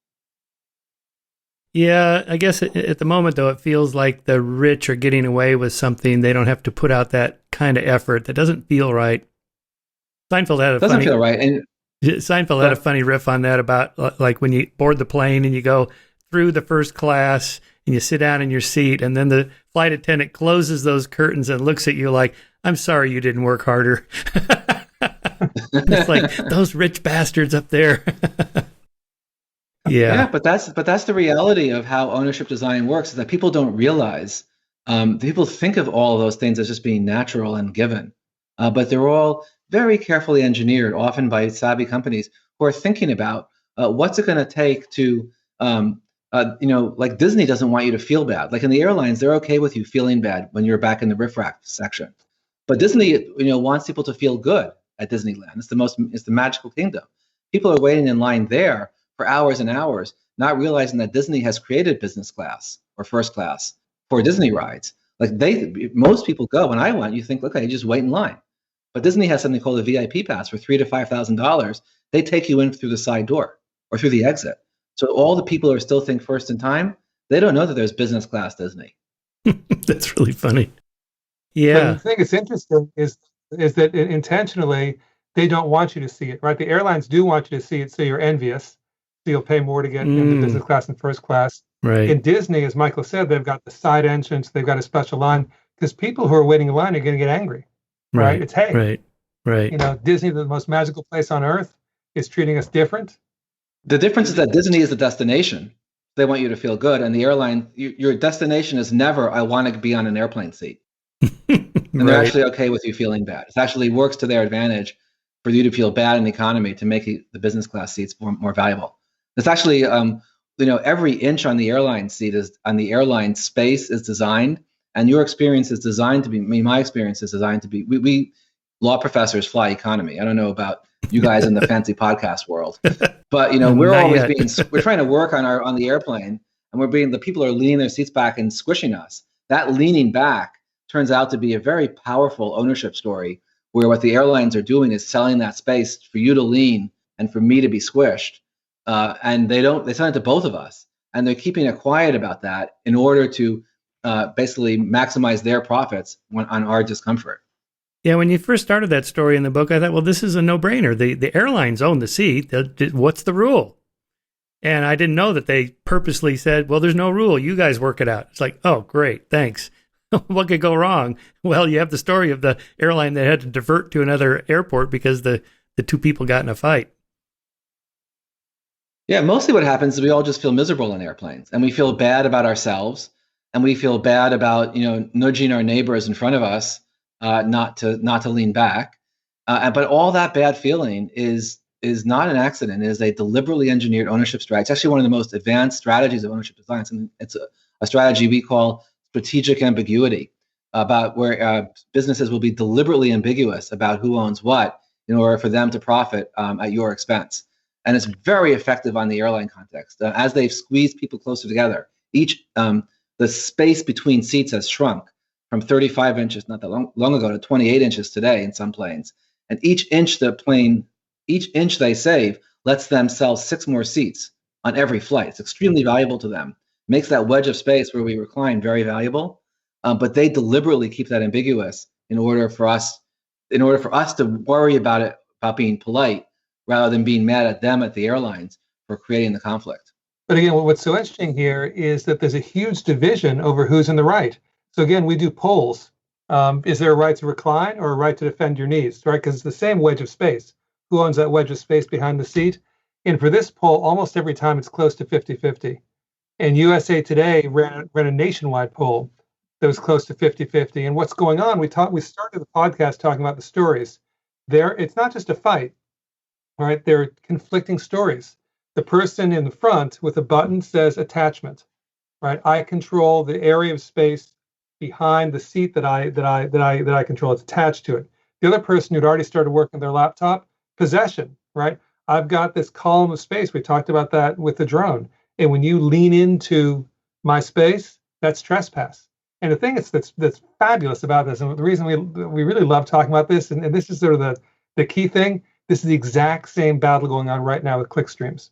Yeah, I guess at the moment, though, it feels like the rich are getting away with something. They don't have to put out that kind of effort. That doesn't feel right. Seinfeld had feel right. And Seinfeld had a funny riff on that about like when you board the plane and you go through the first class and you sit down in your seat, and then the flight attendant closes those curtains and looks at you like, "I'm sorry you didn't work harder." It's like those rich bastards up there. Yeah, but that's the reality of how ownership design works, is that people don't realize. People think of all of those things as just being natural and given, but they're all very carefully engineered, often by savvy companies who are thinking about what's it going to take to, like Disney doesn't want you to feel bad. Like in the airlines, they're okay with you feeling bad when you're back in the riffraff section, but Disney, wants people to feel good at Disneyland. It's the magical kingdom. People are waiting in line there for hours and hours, not realizing that Disney has created business class or first class for Disney rides. Like most people go. When I went, you think, okay, just wait in line. But Disney has something called a VIP pass for $3,000 to $5,000. They take you in through the side door or through the exit. So all the people who still think first in time, they don't know that there's business class Disney. That's really funny. Yeah. But the thing that's interesting is that intentionally they don't want you to see it, right? The airlines do want you to see it, so you're envious. So you'll pay more to get into business class and first class. Right. In Disney, as Michael said, they've got the side entrance, they've got a special line, because people who are waiting in line are going to get angry, right? It's, hey, right. Disney, the most magical place on earth, is treating us different. The difference is that Disney is the destination. They want you to feel good, and the airline, your destination is never, I want to be on an airplane seat. And they're actually okay with you feeling bad. It actually works to their advantage for you to feel bad in the economy to make the business class seats more valuable. It's actually, every inch on the airline seat on the airline space is designed And your experience is designed to be, my experience is designed to be, we law professors fly economy. I don't know about you guys in the fancy podcast world, but we're Not always yet. we're trying to work on the airplane, and the people are leaning their seats back and squishing us. That leaning back turns out to be a very powerful ownership story, where what the airlines are doing is selling that space for you to lean and for me to be squished. And they sell it to both of us, and they're keeping it quiet about that in order to basically maximize their profits on our discomfort. Yeah, when you first started that story in the book, I thought, well, this is a no-brainer. The airlines own the seat. What's the rule? And I didn't know that they purposely said, well, there's no rule. You guys work it out. It's like, oh, great, thanks. What could go wrong? Well, you have the story of the airline that had to divert to another airport because the two people got in a fight. Yeah, mostly what happens is we all just feel miserable on airplanes, and we feel bad about ourselves, and we feel bad about nudging our neighbors in front of us not to lean back. But all that bad feeling is not an accident. It is a deliberately engineered ownership strategy. It's actually one of the most advanced strategies of ownership design, and it's a strategy we call strategic ambiguity, about where businesses will be deliberately ambiguous about who owns what in order for them to profit at your expense. And it's very effective on the airline context. As they've squeezed people closer together, the space between seats has shrunk from 35 inches not that long ago to 28 inches today in some planes. And each inch they save lets them sell 6 more seats on every flight. It's extremely valuable to them. Makes that wedge of space where we recline very valuable. But they deliberately keep that ambiguous in order for us to worry about being polite, rather than being mad at them, at the airlines, for creating the conflict. But again, what's so interesting here is that there's a huge division over who's in the right. So again, we do polls. Is there a right to recline or a right to defend your knees, right? Because it's the same wedge of space. Who owns that wedge of space behind the seat? And for this poll, almost every time it's close to 50-50. And USA Today ran a nationwide poll that was close to 50-50. And what's going on? We started the podcast talking about the stories. It's not just a fight. All right, they're conflicting stories. The person in the front with a button says attachment, right? I control the area of space behind the seat that I control. It's attached to it. The other person who'd already started working their laptop, possession, right? I've got this column of space. We talked about that with the drone. And when you lean into my space, that's trespass. And the thing that's fabulous about this, and the reason we really love talking about this, and this is sort of the key thing. This is the exact same battle going on right now with clickstreams,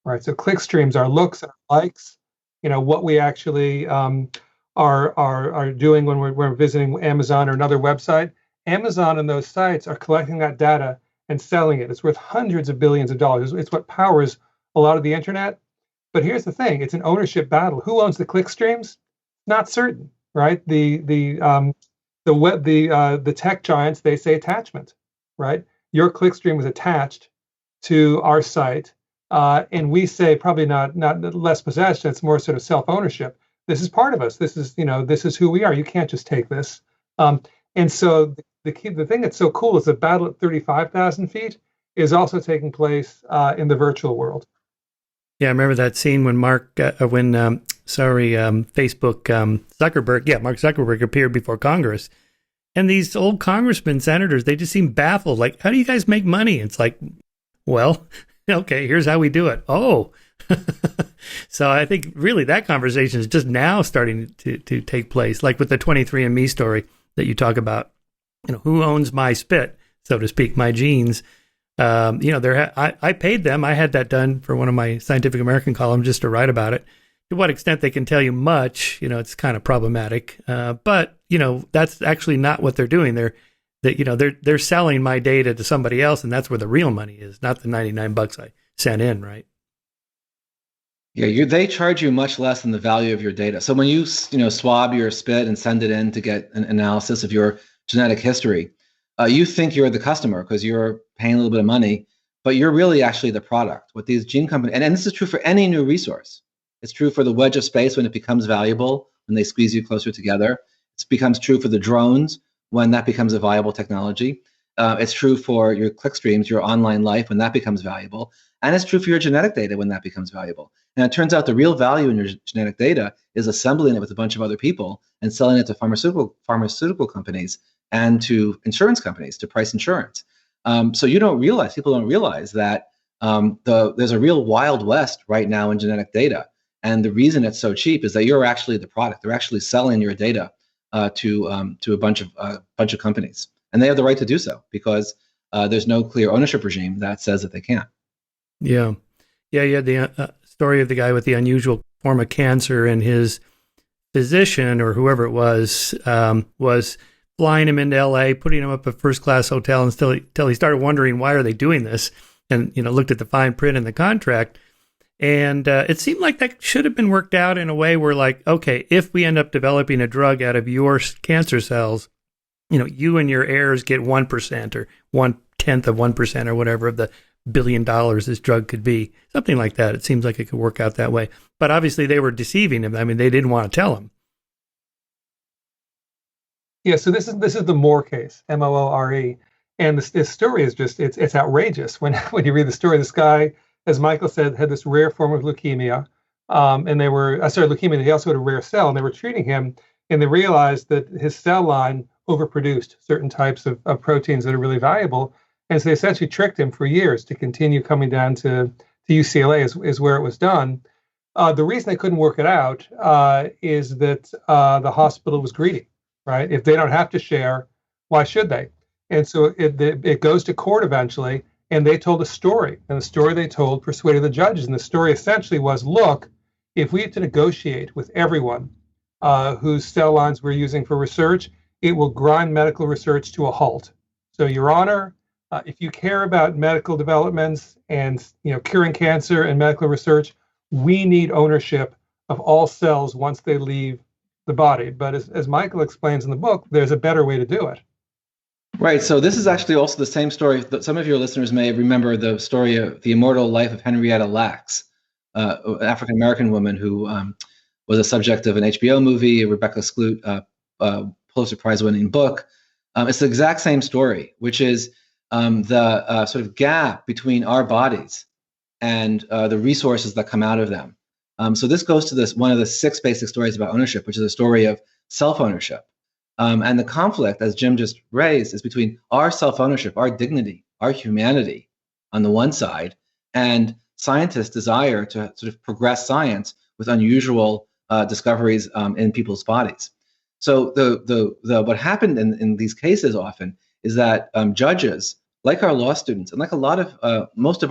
right? So clickstreams are looks and likes, what we actually are doing when we're visiting Amazon or another website. Amazon and those sites are collecting that data and selling it. It's worth hundreds of billions of dollars. It's what powers a lot of the internet. But here's the thing: it's an ownership battle. Who owns the clickstreams? Not certain, right? The tech giants, they say attachment, right? Your clickstream was attached to our site, and we say probably not less possession. It's more sort of self-ownership. This is part of us. This is who we are. You can't just take this. And so the thing that's so cool is the battle at 35,000 feet is also taking place in the virtual world. Yeah, I remember that scene when Mark Zuckerberg appeared before Congress. And these old congressmen, senators, they just seem baffled. Like, how do you guys make money? It's like, well, okay, here's how we do it. Oh. So I think really that conversation is just now starting to take place, like with the 23andMe story that you talk about. Who owns my spit, so to speak, my genes? I paid them. I had that done for one of my Scientific American columns just to write about it. To what extent they can tell you much, it's kind of problematic. But that's actually not what they're doing. They're selling my data to somebody else, and that's where the real money is, not the $99 I sent in, right? Yeah, they charge you much less than the value of your data. So when you swab your spit and send it in to get an analysis of your genetic history, you think you're the customer because you're paying a little bit of money, but you're really actually the product. What these gene companies, and this is true for any new resource. It's true for the wedge of space when it becomes valuable, when they squeeze you closer together. It becomes true for the drones when that becomes a viable technology. It's true for your clickstreams, your online life when that becomes valuable. And it's true for your genetic data when that becomes valuable. And it turns out the real value in your genetic data is assembling it with a bunch of other people and selling it to pharmaceutical companies and to insurance companies to price insurance. So people don't realize that there's a real Wild West right now in genetic data. And the reason it's so cheap is that you're actually the product. They're actually selling your data to a bunch of companies. And they have the right to do so because there's no clear ownership regime that says that they can't. Yeah. The story of the guy with the unusual form of cancer, and his physician or whoever it was flying him into LA, putting him up at first-class hotel until he started wondering, why are they doing this? And, looked at the fine print in the contract. And it seemed like that should have been worked out in a way where, like, okay, if we end up developing a drug out of your cancer cells, you and your heirs get 1% or 1/10 of 1% or whatever of the $1 billion this drug could be. Something like that. It seems like it could work out that way. But obviously they were deceiving him. I mean, they didn't want to tell him. Yeah, so this is the Moore case, Moore, and this story is just it's outrageous. When you read the story, this guy, as Michael said, had this rare form of leukemia, and leukemia. He also had a rare cell, and they were treating him, and they realized that his cell line overproduced certain types of proteins that are really valuable, and so they essentially tricked him for years to continue coming down to UCLA is where it was done. The reason they couldn't work it out is that the hospital was greedy. Right? If they don't have to share, why should they? And so it goes to court eventually, and they told a story, and the story they told persuaded the judges. And the story essentially was, look, if we have to negotiate with everyone whose cell lines we're using for research, it will grind medical research to a halt. So, Your Honor, if you care about medical developments and curing cancer and medical research, we need ownership of all cells once they leave the body. But as Michael explains in the book, there's a better way to do it. Right. So this is actually also the same story that some of your listeners may remember, the story of the immortal life of Henrietta Lacks, an African-American woman who was a subject of an HBO movie, a Rebecca Skloot Pulitzer Prize-winning book. It's the exact same story, which is the sort of gap between our bodies and the resources that come out of them. So this goes to one of the 6 basic stories about ownership, which is a story of self-ownership. And the conflict, as Jim just raised, is between our self-ownership, our dignity, our humanity on the one side, and scientists' desire to sort of progress science with unusual discoveries in people's bodies. So what happened in these cases often is that judges, like our law students, and like a lot of most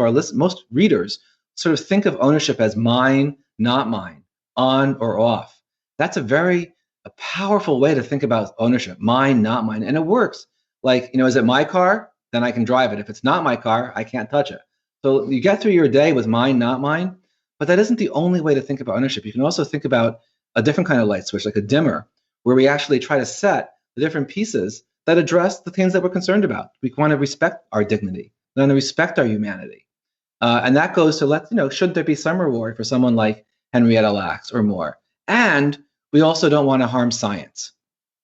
readers, sort of think of ownership as mine, not mine, on or off. That's a powerful way to think about ownership, mine, not mine. And it works. Like, is it my car? Then I can drive it. If it's not my car, I can't touch it. So you get through your day with mine, not mine. But that isn't the only way to think about ownership. You can also think about a different kind of light switch, like a dimmer, where we actually try to set the different pieces that address the things that we're concerned about. We want to respect our dignity. We want to respect our humanity. And that goes to should there be some reward for someone like Henrietta Lacks or more? And we also don't want to harm science.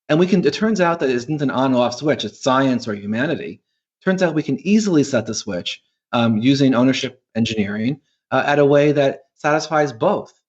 And it turns out that it isn't an on-off switch, it's science or humanity. It turns out we can easily set the switch using ownership engineering at a way that satisfies both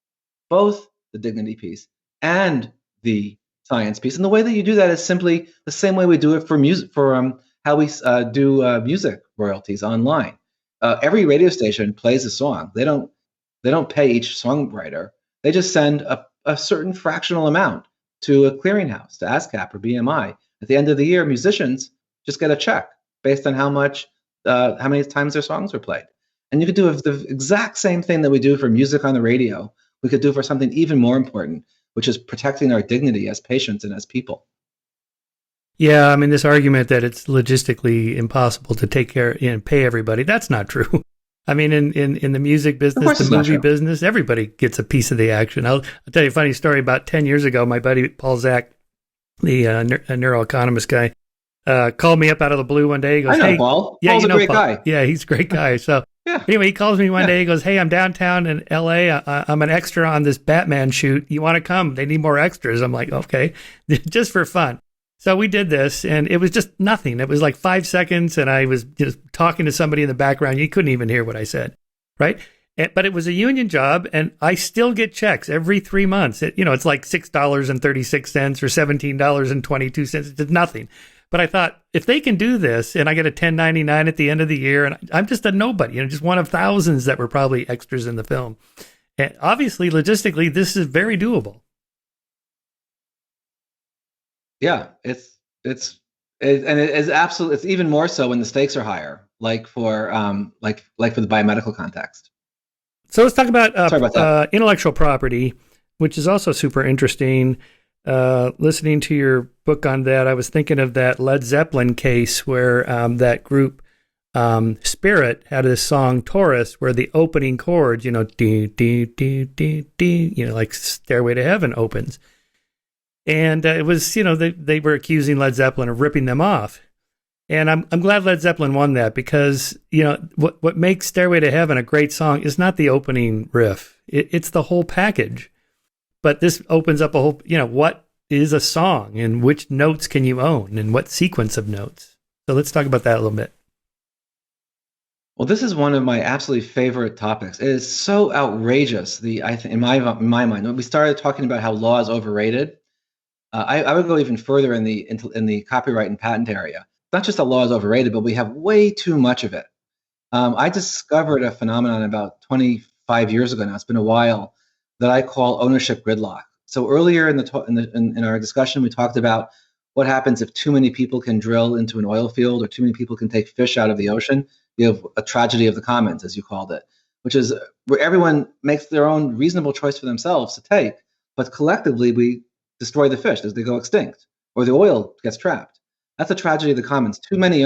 the dignity piece and the science piece. And the way that you do that is simply the same way we do it for music, for how we do music royalties online. Every radio station plays a song. They don't pay each songwriter. They just send a certain fractional amount to a clearinghouse, to ASCAP or BMI. At the end of the year, musicians just get a check based on how many times their songs were played. And you could do the exact same thing that we do for music on the radio. We could do for something even more important, which is protecting our dignity as patients and as people. Yeah, I mean, this argument that it's logistically impossible to take care and pay everybody, that's not true. I mean, in the music business, the movie business, everybody gets a piece of the action. I'll tell you a funny story. About 10 years ago, my buddy Paul Zak, the neuroeconomist guy, called me up out of the blue one day. He goes, I know hey, Paul. Yeah, Paul's a great Paul. guy. Yeah, he's a great guy. So anyway, he calls me one day. He goes, hey, I'm downtown in LA. I'm an extra on this Batman shoot. You want to come? They need more extras. I'm like, okay, just for fun. So we did this, and it was just nothing. It was like 5 seconds, and I was just talking to somebody in the background. You couldn't even hear what I said, right? But it was a union job, and I still get checks every 3 months. It's like $6.36 or $17.22. It's nothing. But I thought, if they can do this, and I get a 1099 at the end of the year, and I'm just a nobody, just one of thousands that were probably extras in the film. And obviously, logistically, this is very doable. Yeah, it's absolutely, it's even more so when the stakes are higher, like for the biomedical context. So let's talk about, Sorry about that. Intellectual property, which is also super interesting. Listening to your book on that, I was thinking of that Led Zeppelin case where that group Spirit had this song Taurus, where the opening chords, dee, dee, dee, dee, dee, like Stairway to Heaven opens. And it was, they were accusing Led Zeppelin of ripping them off. And I'm glad Led Zeppelin won that, because, what makes Stairway to Heaven a great song is not the opening riff. It's the whole package. But this opens up a whole, what is a song and which notes can you own and what sequence of notes. So let's talk about that a little bit. Well, this is one of my absolutely favorite topics. It is so outrageous. In my mind, when we started talking about how law is overrated, I would go even further in the copyright and patent area. Not just that law is overrated, but we have way too much of it. I discovered a phenomenon about 25 years ago now. It's been a while, that I call ownership gridlock. So earlier in our discussion, we talked about what happens if too many people can drill into an oil field, or too many people can take fish out of the ocean. You have a tragedy of the commons, as you called it, which is where everyone makes their own reasonable choice for themselves to take, but collectively we destroy the fish as they go extinct, or the oil gets trapped. That's a tragedy of the commons. Too many,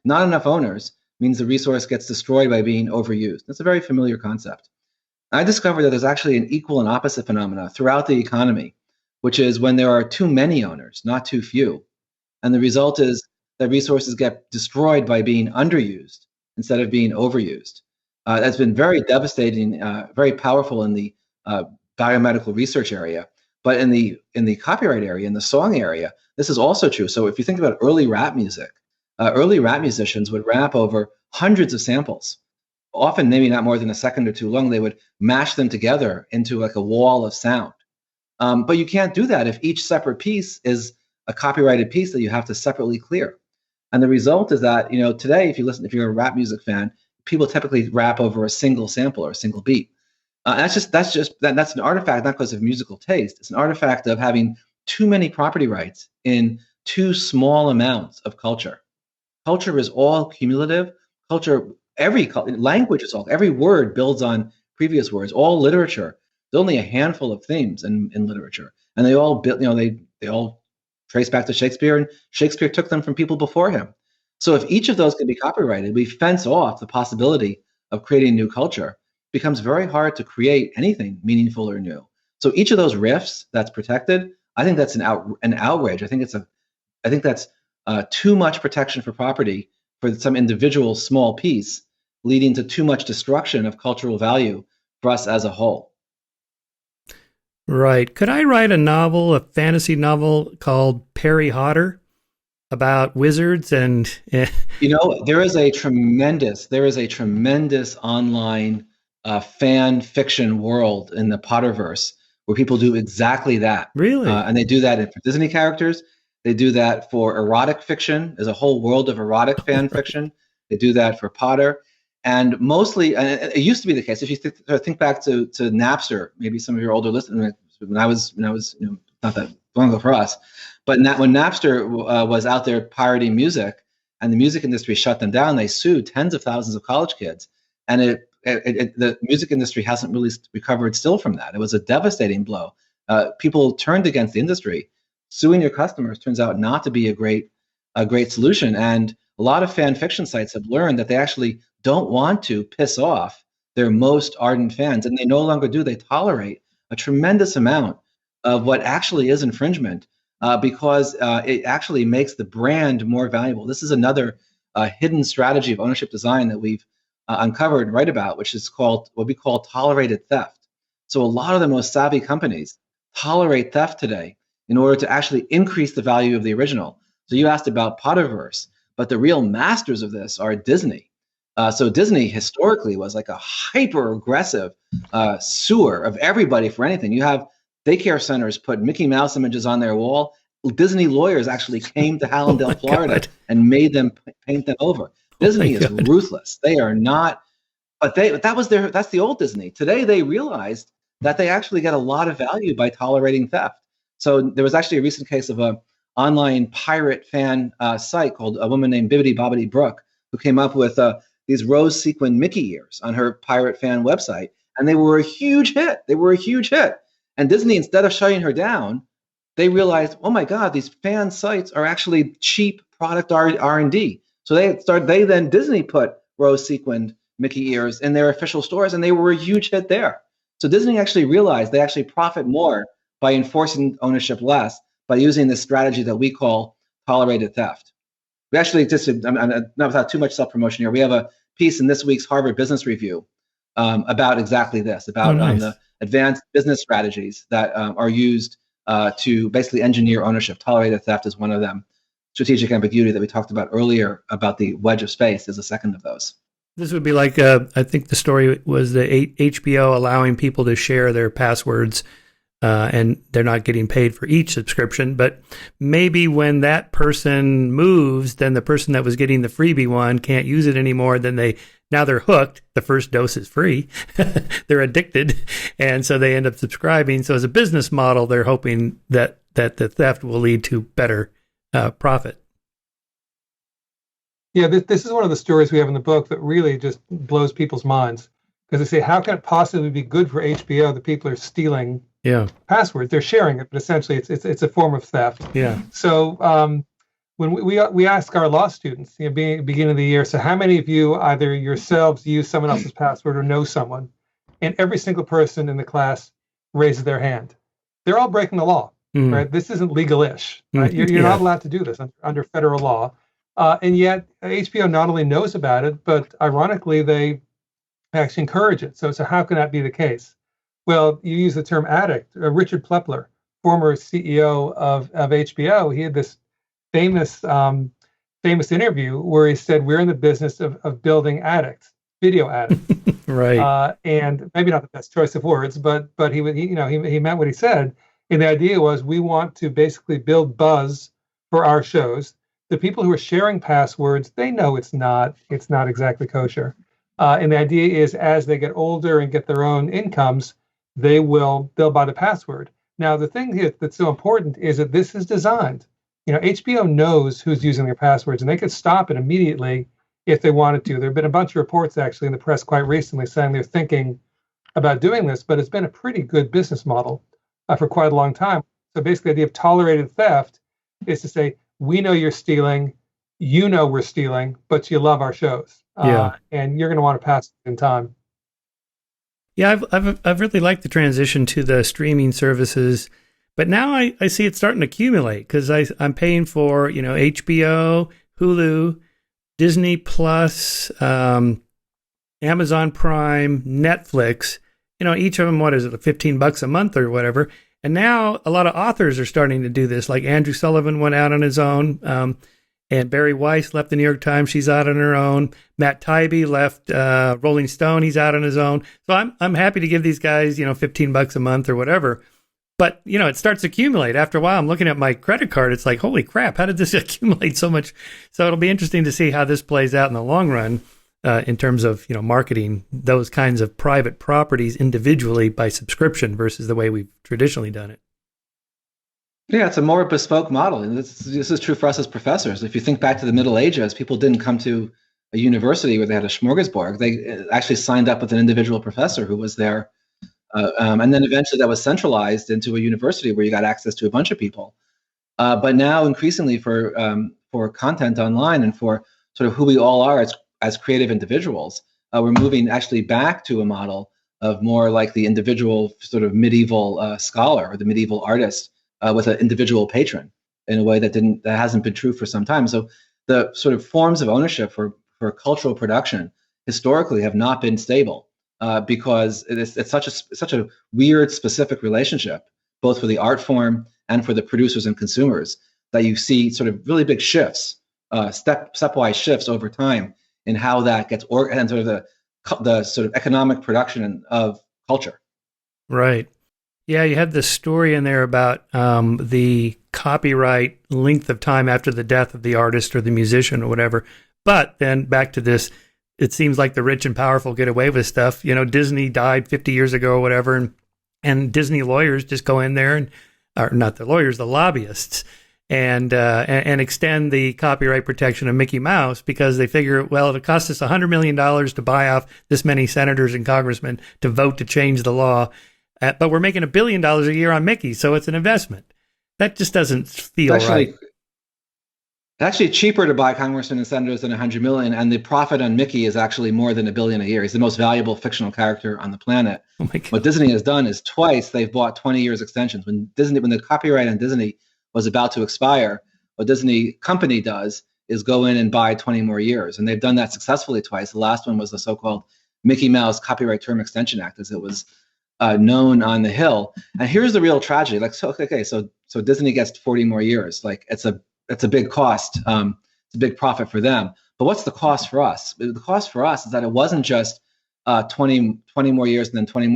not enough owners means the resource gets destroyed by being overused. That's a very familiar concept. I discovered that there's actually an equal and opposite phenomena throughout the economy, which is when there are too many owners, not too few. And the result is that resources get destroyed by being underused instead of being overused. That's been very devastating, very powerful in the biomedical research area. But in the copyright area, in the song area, this is also true. So if you think about early rap music, early rap musicians would rap over hundreds of samples, often maybe not more than a second or two long. They would mash them together into like a wall of sound. But you can't do that if each separate piece is a copyrighted piece that you have to separately clear. And the result is that, today, if you're a rap music fan, people typically rap over a single sample or a single beat. That's an artifact, not because of musical taste. It's an artifact of having too many property rights in too small amounts of culture. Culture is all cumulative. Language is all. Every word builds on previous words. All literature. There's only a handful of themes in literature, and they all built. They all trace back to Shakespeare, and Shakespeare took them from people before him. So if each of those can be copyrighted, we fence off the possibility of creating new culture. It becomes very hard to create anything meaningful or new. So each of those riffs that's protected, I think that's an outrage. I think that's too much protection for property for some individual small piece, leading to too much destruction of cultural value for us as a whole. Right. Could I write a fantasy novel called Perry Hodder about wizards and? There is a tremendous online fan fiction world in the Potterverse where people do exactly that. Really? And they do that for Disney characters. They do that for erotic fiction. There's a whole world of erotic fan fiction. They do that for Potter. And mostly, and it used to be the case. If you think back to Napster, maybe some of your older listeners, when I was not that long ago for us, but when Napster was out there pirating music, and the music industry shut them down, they sued tens of thousands of college kids, and the music industry hasn't really recovered still from that. It was a devastating blow. People turned against the industry. Suing your customers turns out not to be a great solution, and a lot of fan fiction sites have learned that they actually don't want to piss off their most ardent fans, and they no longer do. They tolerate a tremendous amount of what actually is infringement because it actually makes the brand more valuable. This is another hidden strategy of ownership design that we've uncovered and write about, which is called what we call tolerated theft. So a lot of the most savvy companies tolerate theft today in order to actually increase the value of the original. So you asked about Potterverse, but the real masters of this are Disney. So Disney historically was like a hyper aggressive suer of everybody for anything. You have daycare centers put Mickey Mouse images on their wall. Disney lawyers actually came to Hallandale, Florida, and made them paint them over. Disney is ruthless. They are not, but that's the old Disney. Today they realized that they actually get a lot of value by tolerating theft. So there was actually a recent case of a online pirate fan site called a woman named Bibbidi Bobbidi Brooke, who came up with these rose sequin Mickey ears on her pirate fan website, and they were a huge hit. And Disney, instead of shutting her down, they realized, oh my God, these fan sites are actually cheap product R&D. So Disney put rose sequined Mickey ears in their official stores, and they were a huge hit there. So Disney actually realized they actually profit more by enforcing ownership less by using this strategy that we call tolerated theft. We actually not without too much self-promotion here, we have a piece in this week's Harvard Business Review about exactly this, about the advanced business strategies that are used to basically engineer ownership. Tolerated theft is one of them. Strategic ambiguity that we talked about earlier about the wedge of space is a second of those. This would be like, I think the story was the HBO allowing people to share their passwords, and they're not getting paid for each subscription. But maybe when that person moves, then the person that was getting the freebie one can't use it anymore. Then now they're hooked. The first dose is free. They're addicted. And so they end up subscribing. So as a business model, they're hoping that the theft will lead to better profit. Yeah, this is one of the stories we have in the book that really just blows people's minds, because they say, how can it possibly be good for HBO that people are stealing passwords? They're sharing it, but essentially it's a form of theft. Yeah. So when we ask our law students, beginning of the year, so how many of you either yourselves use someone else's password or know someone? And every single person in the class raises their hand. They're all breaking the law, right? This isn't legal-ish, right? You're not allowed to do this under federal law. And yet HBO not only knows about it, but ironically, they actually encourage it. So how can that be the case? Well, you use the term addict. Richard Plepler, former CEO of HBO, he had this famous interview where he said, we're in the business of building addicts, video addicts. Right. And maybe not the best choice of words, but he meant what he said. And the idea was, we want to basically build buzz for our shows. The people who are sharing passwords, they know it's not exactly kosher. And the idea is, as they get older and get their own incomes, they'll buy the password. Now, the thing here that's so important is that this is designed. HBO knows who's using their passwords, and they could stop it immediately if they wanted to. There have been a bunch of reports actually in the press quite recently saying they're thinking about doing this, but it's been a pretty good business model for quite a long time. So basically, the idea of tolerated theft is to say, we know you're stealing, we're stealing, but you love our shows, and you're going to want to pass it in time. Yeah, I've really liked the transition to the streaming services, but now I see it starting to accumulate, because I'm paying for HBO, Hulu, Disney Plus, Amazon Prime, Netflix. Each of them, what is it, $15 a month or whatever. And now a lot of authors are starting to do this. Like Andrew Sullivan went out on his own, and Barry Weiss left the New York Times. She's out on her own. Matt Taibbi left Rolling Stone. He's out on his own. So I'm happy to give these guys $15 a month or whatever. But it starts to accumulate. After a while, I'm looking at my credit card. It's like, holy crap! How did this accumulate so much? So it'll be interesting to see how this plays out in the long run. In terms of marketing those kinds of private properties individually by subscription versus the way we've traditionally done it. Yeah, it's a more bespoke model, and this is true for us as professors. If you think back to the Middle Ages, people didn't come to a university where they had a smorgasbord. They actually signed up with an individual professor who was there, and then eventually that was centralized into a university where you got access to a bunch of people. But now, increasingly, for content online and for sort of who we all are as creative individuals, we're moving actually back to a model of more like the individual sort of medieval scholar or the medieval artist with an individual patron in a way that hasn't been true for some time. So the sort of forms of ownership for cultural production historically have not been stable because it's such a weird specific relationship, both for the art form and for the producers and consumers, that you see sort of really big shifts, stepwise shifts over time in how that gets and sort of the sort of economic production of culture. Right. Yeah, you had this story in there about the copyright length of time after the death of the artist or the musician or whatever. But then back to this, it seems like the rich and powerful get away with stuff. You know, Disney died 50 years ago or whatever, and Disney lawyers just go in there and, or not the lawyers, the lobbyists, and extend the copyright protection of Mickey Mouse because they figure, well, it costs us $100 million to buy off this many senators and congressmen to vote to change the law. But we're making $1 billion a year on Mickey, so it's an investment. That just doesn't feel right. It's actually cheaper to buy congressmen and senators than $100 million, and the profit on Mickey is actually more than $1 billion a year. He's the most valuable fictional character on the planet. Oh my God. What Disney has done is twice they've bought 20 years extensions. When the copyright on Disney was about to expire, what Disney company does is go in and buy 20 more years, and they've done that successfully twice. The last one was the so-called Mickey Mouse Copyright Term Extension Act, as it was known on the Hill. And here's the real tragedy. Like, so Disney gets 40 more years. Like, it's a big cost. It's a big profit for them. But what's the cost for us? The cost for us is that it wasn't just 20 more years and then 20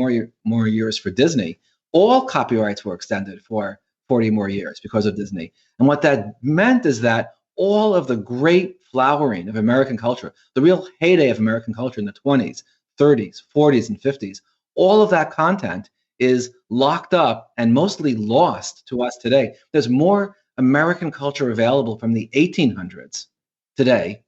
more years for Disney. All copyrights were extended for 40 more years because of Disney. And what that meant is that all of the great flowering of American culture, the real heyday of American culture in the 20s, 30s, 40s, and 50s, all of that content is locked up and mostly lost to us today. There's more American culture available from the 1800s today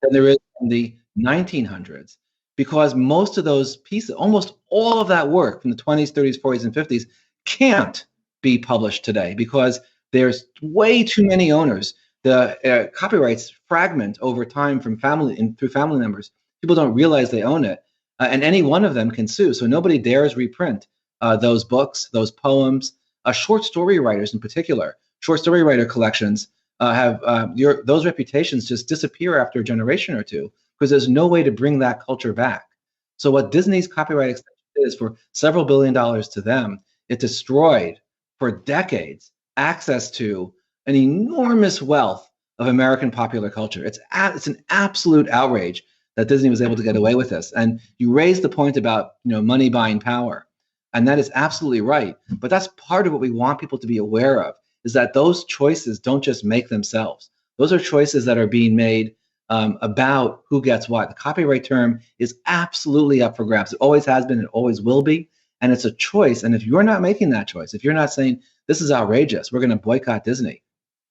than there is from the 1900s, because most of those pieces, almost all of that work from the 20s, 30s, 40s, and 50s can't be published today because there's way too many owners. The copyrights fragment over time from family and through family members. People don't realize they own it. And any one of them can sue. So nobody dares reprint those books, those poems. Short story writers in particular, short story writer collections have those reputations just disappear after a generation or two because there's no way to bring that culture back. So what Disney's copyright extension is for several $1 billion to them, it destroyed for decades access to an enormous wealth of American popular culture. It's an absolute outrage that Disney was able to get away with this. And you raised the point about money buying power. And that is absolutely right. But that's part of what we want people to be aware of, is that those choices don't just make themselves. Those are choices that are being made about who gets what. The copyright term is absolutely up for grabs. It always has been, it always will be. And it's a choice. And if you're not making that choice, if you're not saying, this is outrageous, we're going to boycott Disney,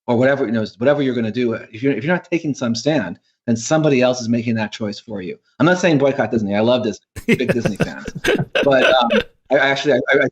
or whatever, whatever you're going to do, if you're not taking some stand, then somebody else is making that choice for you. I'm not saying boycott Disney. I love Disney, big Disney fans, but I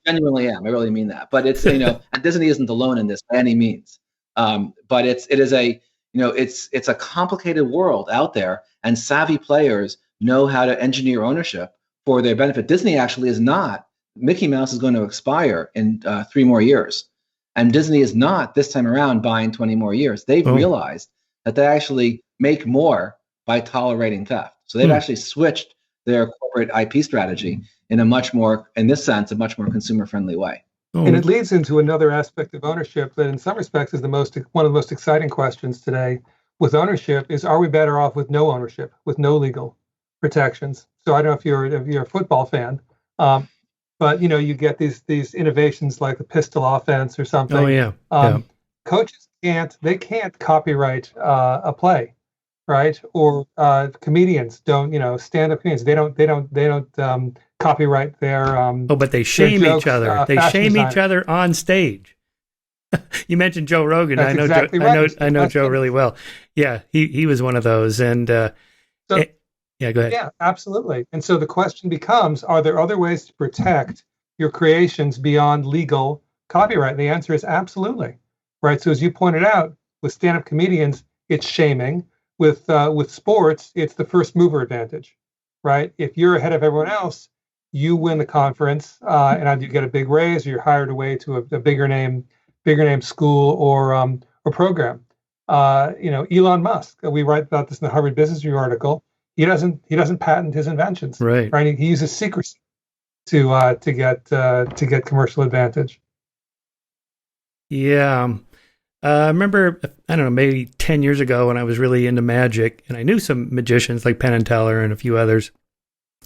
genuinely am. I really mean that. But it's and Disney isn't alone in this by any means. But it's a complicated world out there, and savvy players know how to engineer ownership for their benefit. Disney actually is not. Mickey Mouse is going to expire in 3 more years, and Disney is not this time around buying 20 more years. They've realized that they actually make more by tolerating theft. So they've actually switched their corporate IP strategy in a much more consumer-friendly way. And it leads into another aspect of ownership that in some respects is one of the most exciting questions today with ownership is, are we better off with no ownership, with no legal protections? So I don't know if you're a football fan, but you get these innovations like the pistol offense or something. Oh yeah. Coaches can't copyright a play, right? Or comedians don't, stand-up comedians, they don't copyright their but they shame each other. They shame each other on stage. You mentioned Joe Rogan. That's I know exactly Joe, right. I know Joe really well. Yeah, he was one of those. And yeah, go ahead. Yeah, absolutely. And so the question becomes, are there other ways to protect your creations beyond legal copyright? And the answer is absolutely. Right. So as you pointed out, with stand-up comedians, it's shaming. With sports, it's the first mover advantage. Right. If you're ahead of everyone else, you win the conference, and either you get a big raise or you're hired away to a bigger name school or program. Elon Musk. We write about this in the Harvard Business Review article. He doesn't patent his inventions. Right. He uses secrecy to get commercial advantage. Yeah. I remember, I don't know, maybe 10 years ago when I was really into magic, and I knew some magicians like Penn and Teller and a few others.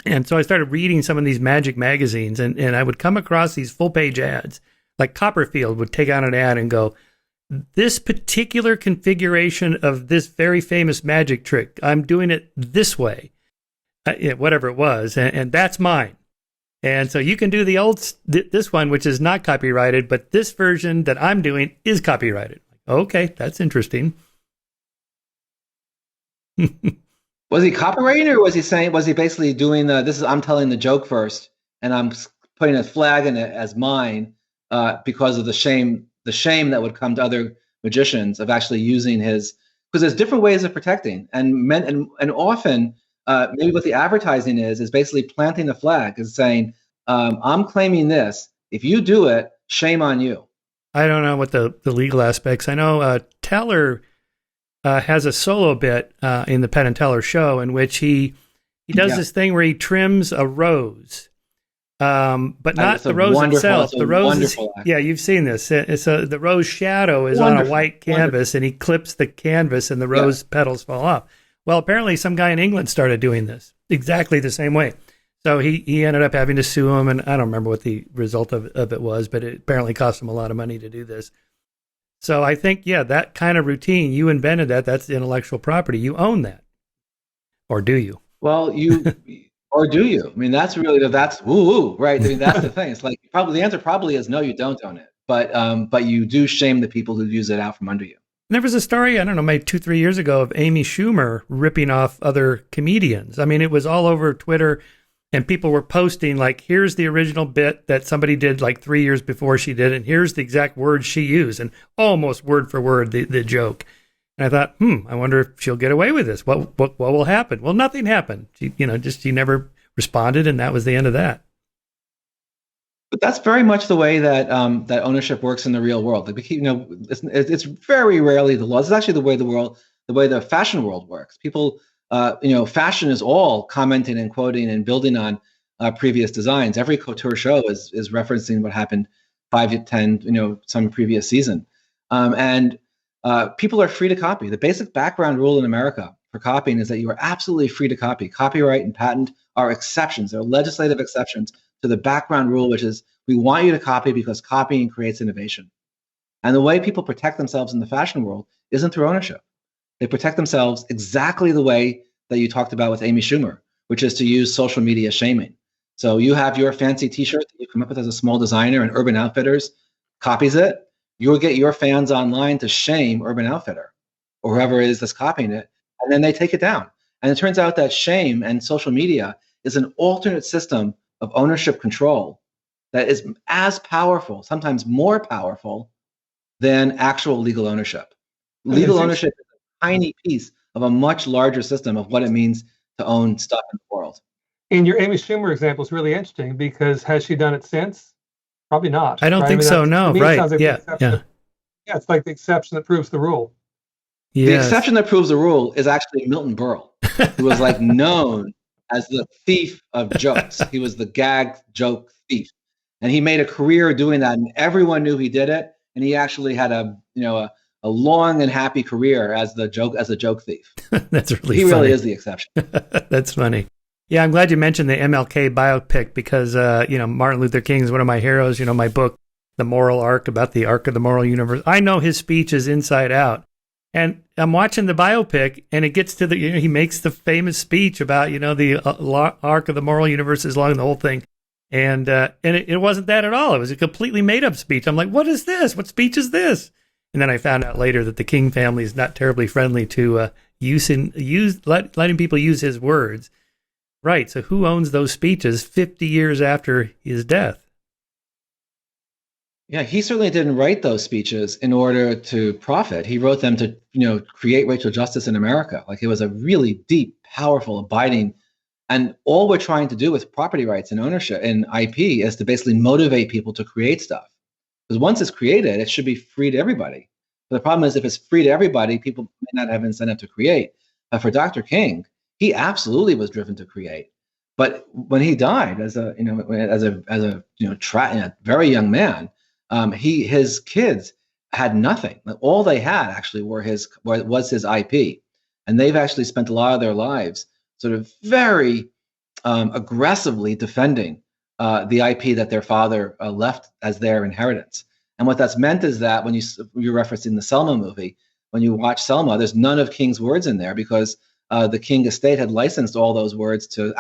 And so I started reading some of these magic magazines, and I would come across these full page ads. Like Copperfield would take out an ad and go, this particular configuration of this very famous magic trick, I'm doing it this way, whatever it was, and that's mine. And so you can do this one, which is not copyrighted, but this version that I'm doing is copyrighted. Okay, that's interesting. Was he copywriting, or was he basically doing I'm telling the joke first and I'm putting a flag in it as mine, because of the shame that would come to other magicians of actually using because there's different ways of protecting, and often, maybe what the advertising is basically planting the flag, is saying, I'm claiming this. If you do it, shame on you. I don't know what the legal aspects. I know Teller has a solo bit in the Penn and Teller show in which he does this thing where he trims a rose, but not the rose itself. The rose is, yeah, you've seen this. The rose shadow is on a white canvas, and he clips the canvas, and the rose petals fall off. Well, apparently some guy in England started doing this exactly the same way. So he ended up having to sue him, and I don't remember what the result of it was, but it apparently cost him a lot of money to do this. So I think, yeah, that kind of routine, you invented that. That's intellectual property. You own that. Or do you? Well, or do you? I mean, that's right? I mean, that's the thing. It's like, the answer probably is no, you don't own it. But you do shame the people who use it out from under you. There was a story, I don't know, maybe 2-3 years ago of Amy Schumer ripping off other comedians. I mean, it was all over Twitter, and people were posting, like, here's the original bit that somebody did like 3 years before she did, and here's the exact words she used, and almost word for word the joke. And I thought, I wonder if she'll get away with this. What will happen? Well, nothing happened. She never responded, and that was the end of that. But that's very much the way that that ownership works in the real world. Like, it's very rarely the law. This is actually the way the fashion world works. People, fashion is all commenting and quoting and building on previous designs. Every couture show is referencing what happened 5 to 10, some previous season, and people are free to copy. The basic background rule in America for copying is that you are absolutely free to copy. Copyright and patent are exceptions. They're legislative exceptions to the background rule, which is we want you to copy because copying creates innovation. And the way people protect themselves in the fashion world isn't through ownership. They protect themselves exactly the way that you talked about with Amy Schumer, which is to use social media shaming. So you have your fancy t-shirt that you come up with as a small designer, and Urban Outfitters copies it. You'll get your fans online to shame Urban Outfitter or whoever it is that's copying it, and then they take it down. And it turns out that shame and social media is an alternate system of ownership control that is as powerful, sometimes more powerful, than actual legal ownership. Legal ownership is a tiny piece of a much larger system of what it means to own stuff in the world. And your Amy Schumer example is really interesting because has she done it since? Probably not. I don't think so. No, right? Like yeah. Yeah, it's like the exception that proves the rule. Yes. The exception that proves the rule is actually Milton Berle, who was like known as the thief of jokes. He was the gag joke thief, and he made a career doing that, and everyone knew he did it. And he actually had a long and happy career as a joke thief. That's really he funny. Really is the exception. That's funny. Yeah, I'm glad you mentioned the MLK biopic because Martin Luther King is one of my heroes. My book, The Moral Arc, about the arc of the moral universe. I know his speech is inside out. And I'm watching the biopic, and it gets to he makes the famous speech about, the arc of the moral universe is along the whole thing. And it wasn't that at all. It was a completely made-up speech. I'm like, what is this? What speech is this? And then I found out later that the King family is not terribly friendly to letting people use his words. Right. So who owns those speeches 50 years after his death? Yeah, he certainly didn't write those speeches in order to profit. He wrote them to, create racial justice in America. Like, it was a really deep, powerful, abiding. And all we're trying to do with property rights and ownership and IP is to basically motivate people to create stuff. Because once it's created, it should be free to everybody. But the problem is, if it's free to everybody, people may not have incentive to create. But for Dr. King, he absolutely was driven to create. But when he died as a very young man, his kids had nothing. All they had actually was his IP, and they've actually spent a lot of their lives sort of very aggressively defending the IP that their father left as their inheritance. And what that's meant is that when you're referencing the Selma movie, when you watch Selma, there's none of King's words in there because the King estate had licensed all those words to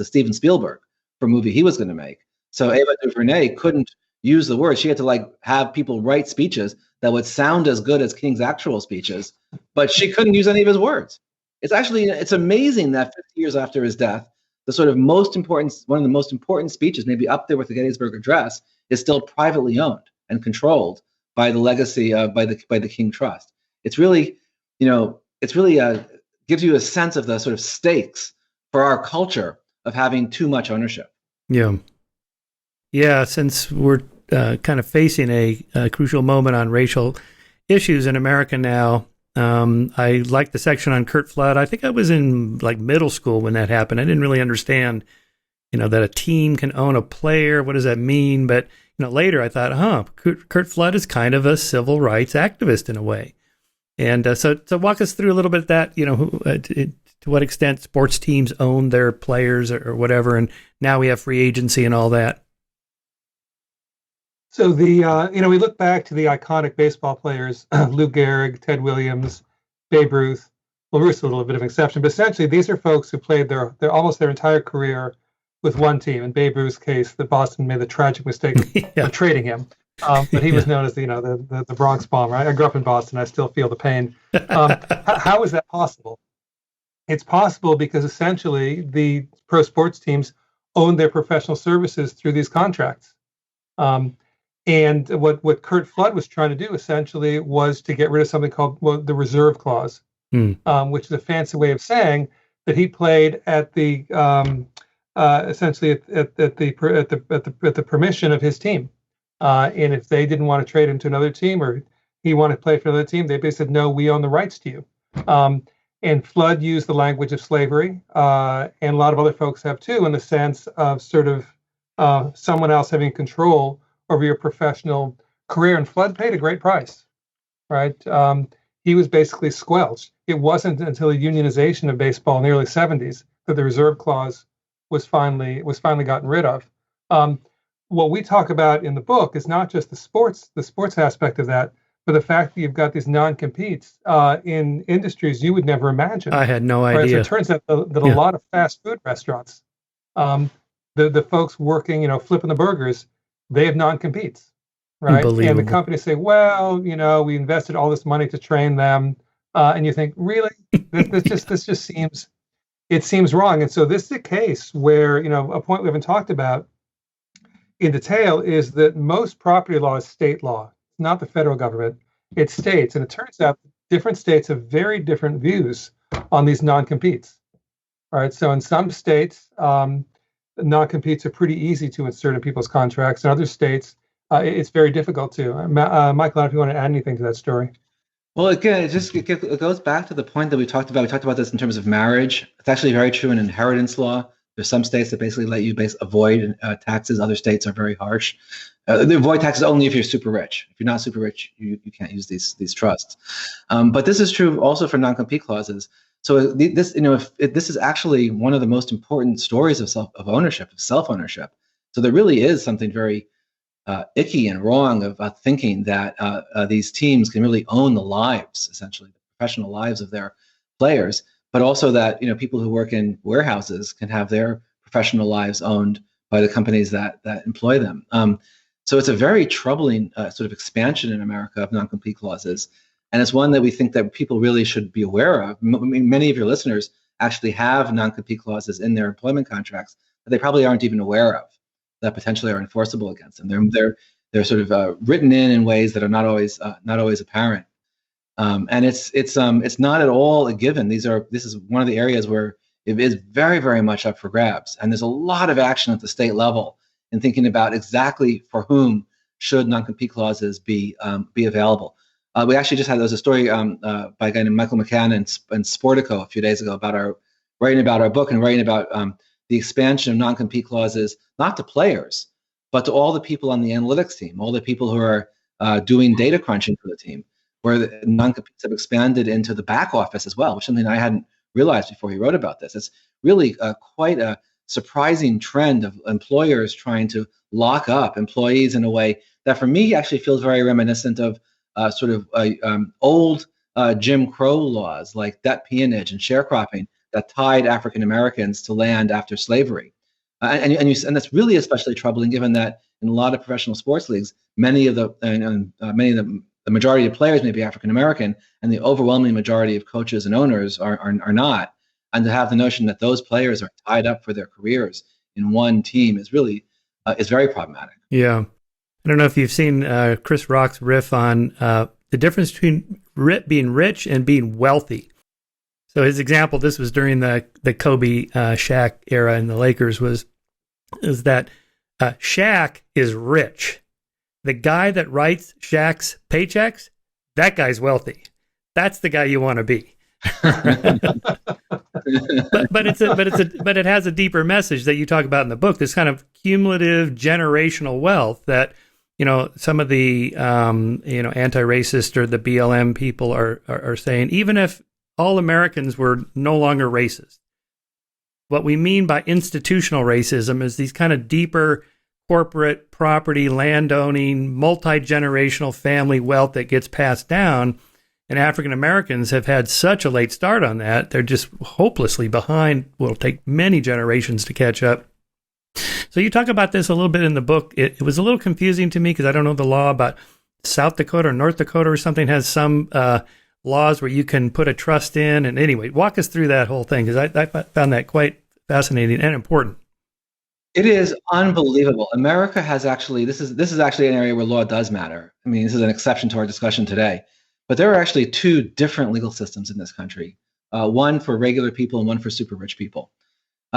Steven Spielberg for a movie he was going to make. So Ava DuVernay couldn't use the words. She had to have people write speeches that would sound as good as King's actual speeches, but she couldn't use any of his words. It's amazing that 50 years after his death, one of the most important speeches, maybe up there with the Gettysburg Address, is still privately owned and controlled by the legacy by the King Trust. It's really, gives you a sense of the sort of stakes for our culture of having too much ownership. Yeah. Since we're kind of facing a crucial moment on racial issues in America now, I like the section on Curt Flood. I think I was in middle school when that happened. I didn't really understand, that a team can own a player. What does that mean? But later I thought, Curt Flood is kind of a civil rights activist in a way. And so walk us through a little bit of that. To what extent sports teams own their players or whatever, and now we have free agency and all that. So we look back to the iconic baseball players, Lou Gehrig, Ted Williams, Babe Ruth. Well, Ruth's a little bit of an exception, but essentially these are folks who played their almost their entire career with one team. In Babe Ruth's case, the Boston made the tragic mistake of trading him, but he was known as the Bronx Bomber. I grew up in Boston. I still feel the pain. How is that possible? It's possible because essentially the pro sports teams own their professional services through these contracts. And what Curt Flood was trying to do essentially was to get rid of something called the reserve clause, which is a fancy way of saying that he played at the essentially at the permission of his team. And if they didn't want to trade him to another team or he wanted to play for another team, they basically said, no, we own the rights to you. And Flood used the language of slavery, and a lot of other folks have too, in the sense of sort of someone else having control over your professional career. And Flood paid a great price, right? He was basically squelched. It wasn't until the unionization of baseball in the early 70s that the reserve clause was finally gotten rid of. What we talk about in the book is not just the sports aspect of that, but the fact that you've got these non-competes in industries you would never imagine. I had no right? idea. So it turns out that a lot of fast food restaurants, the folks working, flipping the burgers, they have non-competes, right? And the companies say, well, we invested all this money to train them, and you think, really, this just seems wrong. And so this is a case where, a point we haven't talked about in detail is that most property law is state law. It's not the federal government, it's states. And it turns out different states have very different views on these non-competes. All right, so in some states, non-competes are pretty easy to insert in people's contracts. In other states, it's very difficult to. Michael, I don't know if you want to add anything to that story. Well, again, it goes back to the point that we talked about. We talked about this in terms of marriage. It's actually very true in inheritance law. There's some states that basically let you avoid taxes. Other states are very harsh. They avoid taxes only if you're super rich. If you're not super rich, you can't use these trusts. But this is true also for non-compete clauses. So this is actually one of the most important stories of self-ownership. So there really is something very icky and wrong about thinking that these teams can really own the lives, essentially, the professional lives of their players, but also that people who work in warehouses can have their professional lives owned by the companies that employ them. So it's a very troubling sort of expansion in America of non-compete clauses. And it's one that we think that people really should be aware of. Many of your listeners actually have non-compete clauses in their employment contracts that they probably aren't even aware of, that potentially are enforceable against them. They're sort of written in ways that are not always apparent. And it's not at all a given. This is one of the areas where it is very, very much up for grabs. And there's a lot of action at the state level in thinking about exactly for whom should non-compete clauses be available. We actually just had a story by a guy named Michael McCann in Sportico a few days ago about writing about our book and writing about the expansion of non-compete clauses, not to players, but to all the people on the analytics team, all the people who are doing data crunching for the team, where the non-competes have expanded into the back office as well, which is something I hadn't realized before he wrote about this. It's really quite a surprising trend of employers trying to lock up employees in a way that, for me, actually feels very reminiscent of old Jim Crow laws like debt peonage and sharecropping that tied African Americans to land after slavery. And that's really especially troubling, given that in a lot of professional sports leagues, the majority of players may be African American, and the overwhelming majority of coaches and owners are not. And to have the notion that those players are tied up for their careers in one team is really is very problematic. Yeah, I don't know if you've seen Chris Rock's riff on the difference between being rich and being wealthy. So his example, this was during the Kobe Shaq era in the Lakers, is that Shaq is rich. The guy that writes Shaq's paychecks, that guy's wealthy. That's the guy you want to be. but it has a deeper message that you talk about in the book. This kind of cumulative generational wealth that, some of the anti-racist or the BLM people are saying, even if all Americans were no longer racist, what we mean by institutional racism is these kind of deeper corporate property, landowning, multi-generational family wealth that gets passed down. And African Americans have had such a late start on that. They're just hopelessly behind. Will take many generations to catch up. So you talk about this a little bit in the book. It was a little confusing to me because I don't know the law about South Dakota or North Dakota or something has some laws where you can put a trust in. And anyway, walk us through that whole thing, because I found that quite fascinating and important. It is unbelievable. America has actually, this is actually an area where law does matter. I mean, this is an exception to our discussion today. But there are actually two different legal systems in this country, one for regular people and one for super rich people.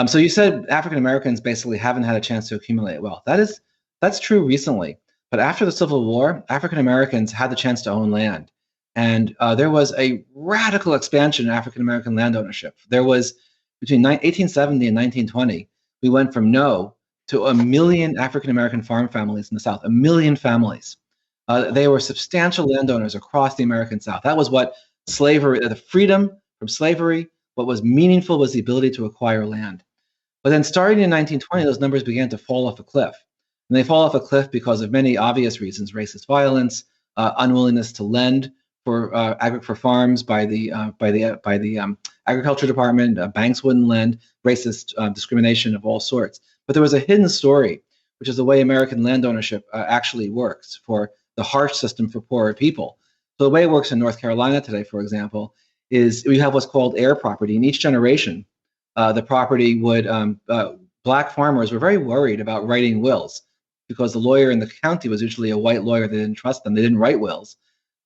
So you said African Americans basically haven't had a chance to accumulate wealth. That's true recently. But after the Civil War, African Americans had the chance to own land. And there was a radical expansion in African American land ownership. There was, between 1870 and 1920, we went from no to 1 million African American farm families in the South, 1 million families. They were substantial landowners across the American South. That was what slavery, the freedom from slavery, what was meaningful was the ability to acquire land. But then starting in 1920, those numbers began to fall off a cliff. And they fall off a cliff because of many obvious reasons: racist violence, unwillingness to lend for farms by the agriculture department. Banks wouldn't lend, racist discrimination of all sorts. But there was a hidden story, which is the way American land ownership actually works for the harsh system for poorer people. So the way it works in North Carolina today, for example, is we have what's called heir property. In each generation, the property would, black farmers were very worried about writing wills because the lawyer in the county was usually a white lawyer. They didn't trust them. They didn't write wills.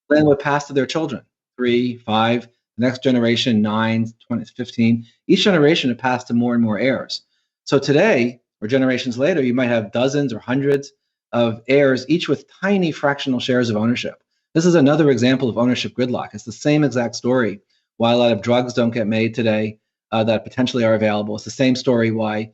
Land would pass to their children, 3, 5, the next generation, 9, 20, 15. Each generation would pass to more and more heirs. So today, or generations later, you might have dozens or hundreds of heirs, each with tiny fractional shares of ownership. This is another example of ownership gridlock. It's the same exact story why a lot of drugs don't get made today that potentially are available. It's the same story why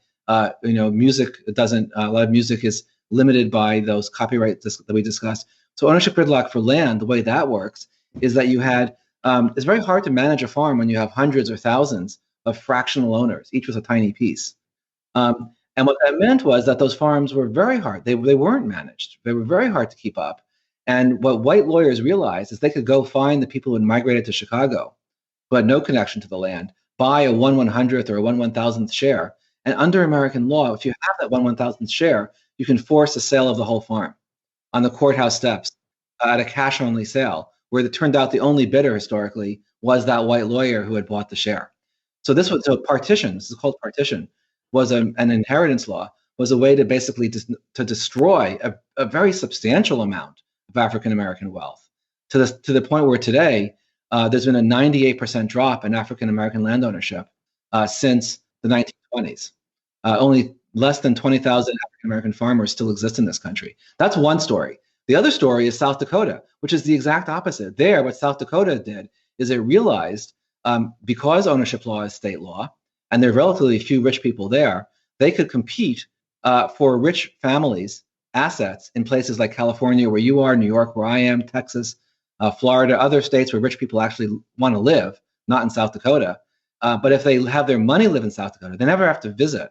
music doesn't. A lot of music is limited by those copyrights that we discussed. So ownership gridlock for land, the way that works is that you had. It's very hard to manage a farm when you have hundreds or thousands of fractional owners, each with a tiny piece. And what that meant was that those farms were very hard. They weren't managed. They were very hard to keep up. And what white lawyers realized is they could go find the people who had migrated to Chicago, who had no connection to the land, buy a 1/100th or a 1/1000th share. And under American law, if you have that 1/1000th share, you can force a sale of the whole farm on the courthouse steps at a cash-only sale, where it turned out the only bidder historically was that white lawyer who had bought the share. So partition, this is called partition, was an inheritance law, was a way to basically to destroy a very substantial amount of African American wealth, to the point where today there's been a 98% drop in African American land ownership since the 1920s. Only less than 20,000 African American farmers still exist in this country. That's one story. The other story is South Dakota, which is the exact opposite. There, what South Dakota did is it realized, because ownership law is state law, and there are relatively few rich people there, they could compete for rich families assets in places like California, where you are, New York, where I am, Texas, Florida, other states where rich people actually want to live, not in South Dakota. But if they have their money live in South Dakota, they never have to visit.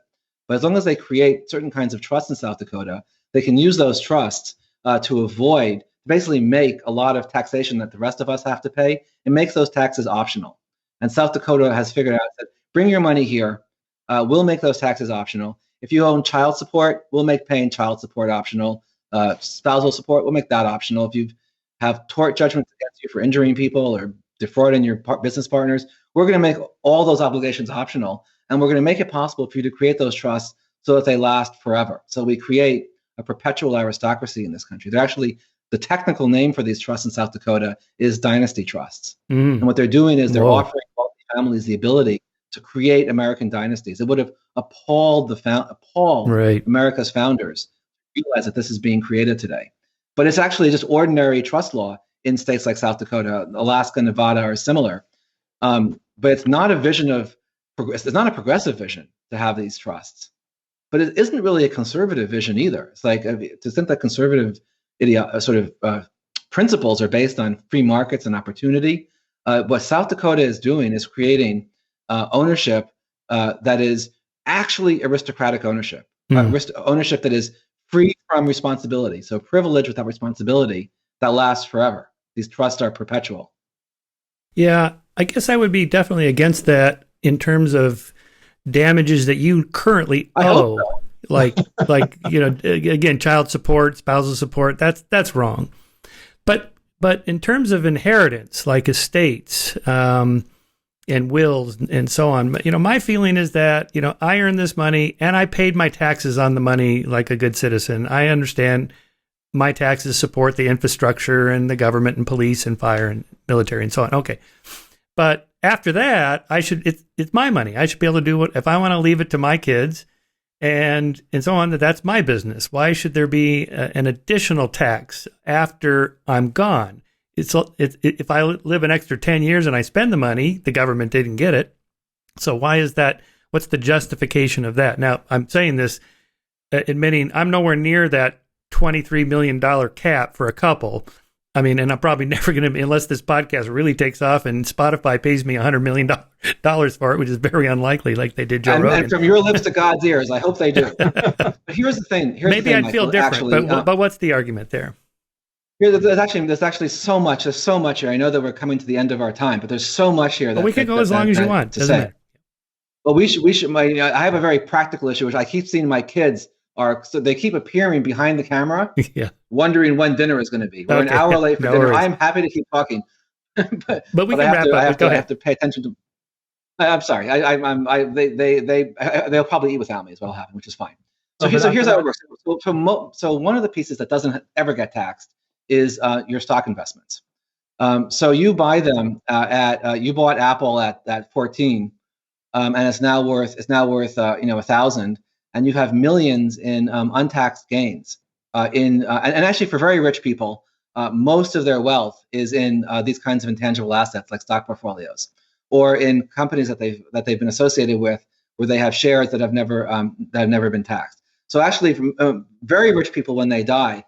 But as long as they create certain kinds of trusts in South Dakota, they can use those trusts to avoid, basically make a lot of taxation that the rest of us have to pay, and makes those taxes optional. And South Dakota has figured out that bring your money here, we'll make those taxes optional. If you own child support, we'll make paying child support optional. Spousal support, we'll make that optional. If you have tort judgments against you for injuring people or defrauding your business partners, we're going to make all those obligations optional. And we're going to make it possible for you to create those trusts so that they last forever. So we create a perpetual aristocracy in this country. They're actually, the technical name for these trusts in South Dakota is dynasty trusts. And what they're doing is they're offering wealthy families the ability to create American dynasties. It would have appalled America's founders to realize that this is being created today. But it's actually just ordinary trust law in states like South Dakota. Alaska, Nevada are similar. But it's not a vision of, it's not a progressive vision to have these trusts. But it isn't really a conservative vision either. It's like to think that conservative principles are based on free markets and opportunity. What South Dakota is doing is creating ownership that is actually aristocratic ownership, ownership that is free from responsibility. So privilege without responsibility that lasts forever. These trusts are perpetual. Yeah, I guess I would be definitely against that in terms of damages that you currently owe. So. like again, child support, spousal support, that's wrong. But in terms of inheritance, like estates, and wills and so on, my feeling is that, I earned this money and I paid my taxes on the money like a good citizen. I understand my taxes support the infrastructure and the government and police and fire and military and so on. Okay. But after that, it's my money. I should be able to do what, if I want to leave it to my kids and so on, that's my business. Why should there be an additional tax after I'm gone? If I live an extra 10 years and I spend the money, the government didn't get it. So why is that? What's the justification of that? Now, I'm saying this, admitting I'm nowhere near that $23 million cap for a couple. I mean, and I'm probably never going to, unless this podcast really takes off and Spotify pays me $100 million for it, which is very unlikely, like they did Joe Rogan. And from your lips to God's ears, I hope they do. But here's the thing. Maybe I'd feel different, but what's the argument there? There's actually so much. There's so much here. I know that we're coming to the end of our time, but there's so much here. We can go as long as you want. Doesn't matter. Well, we should. I have a very practical issue, which I keep seeing my kids so they keep appearing behind the camera, wondering when dinner is going to be. We're an hour late for dinner. Worries. I'm happy to keep talking, but we can wrap up. I have to pay attention to. I'm sorry. They'll probably eat without me as well, happen, which is fine. So here's how it works. So one of the pieces that doesn't ever get taxed is your stock investments. So you buy them you bought Apple at 14, and it's now worth 1,000, and you have millions in untaxed gains. And actually, for very rich people, most of their wealth is in these kinds of intangible assets like stock portfolios, or in companies that they've been associated with, where they have shares that have never been taxed. So actually, from very rich people, when they die,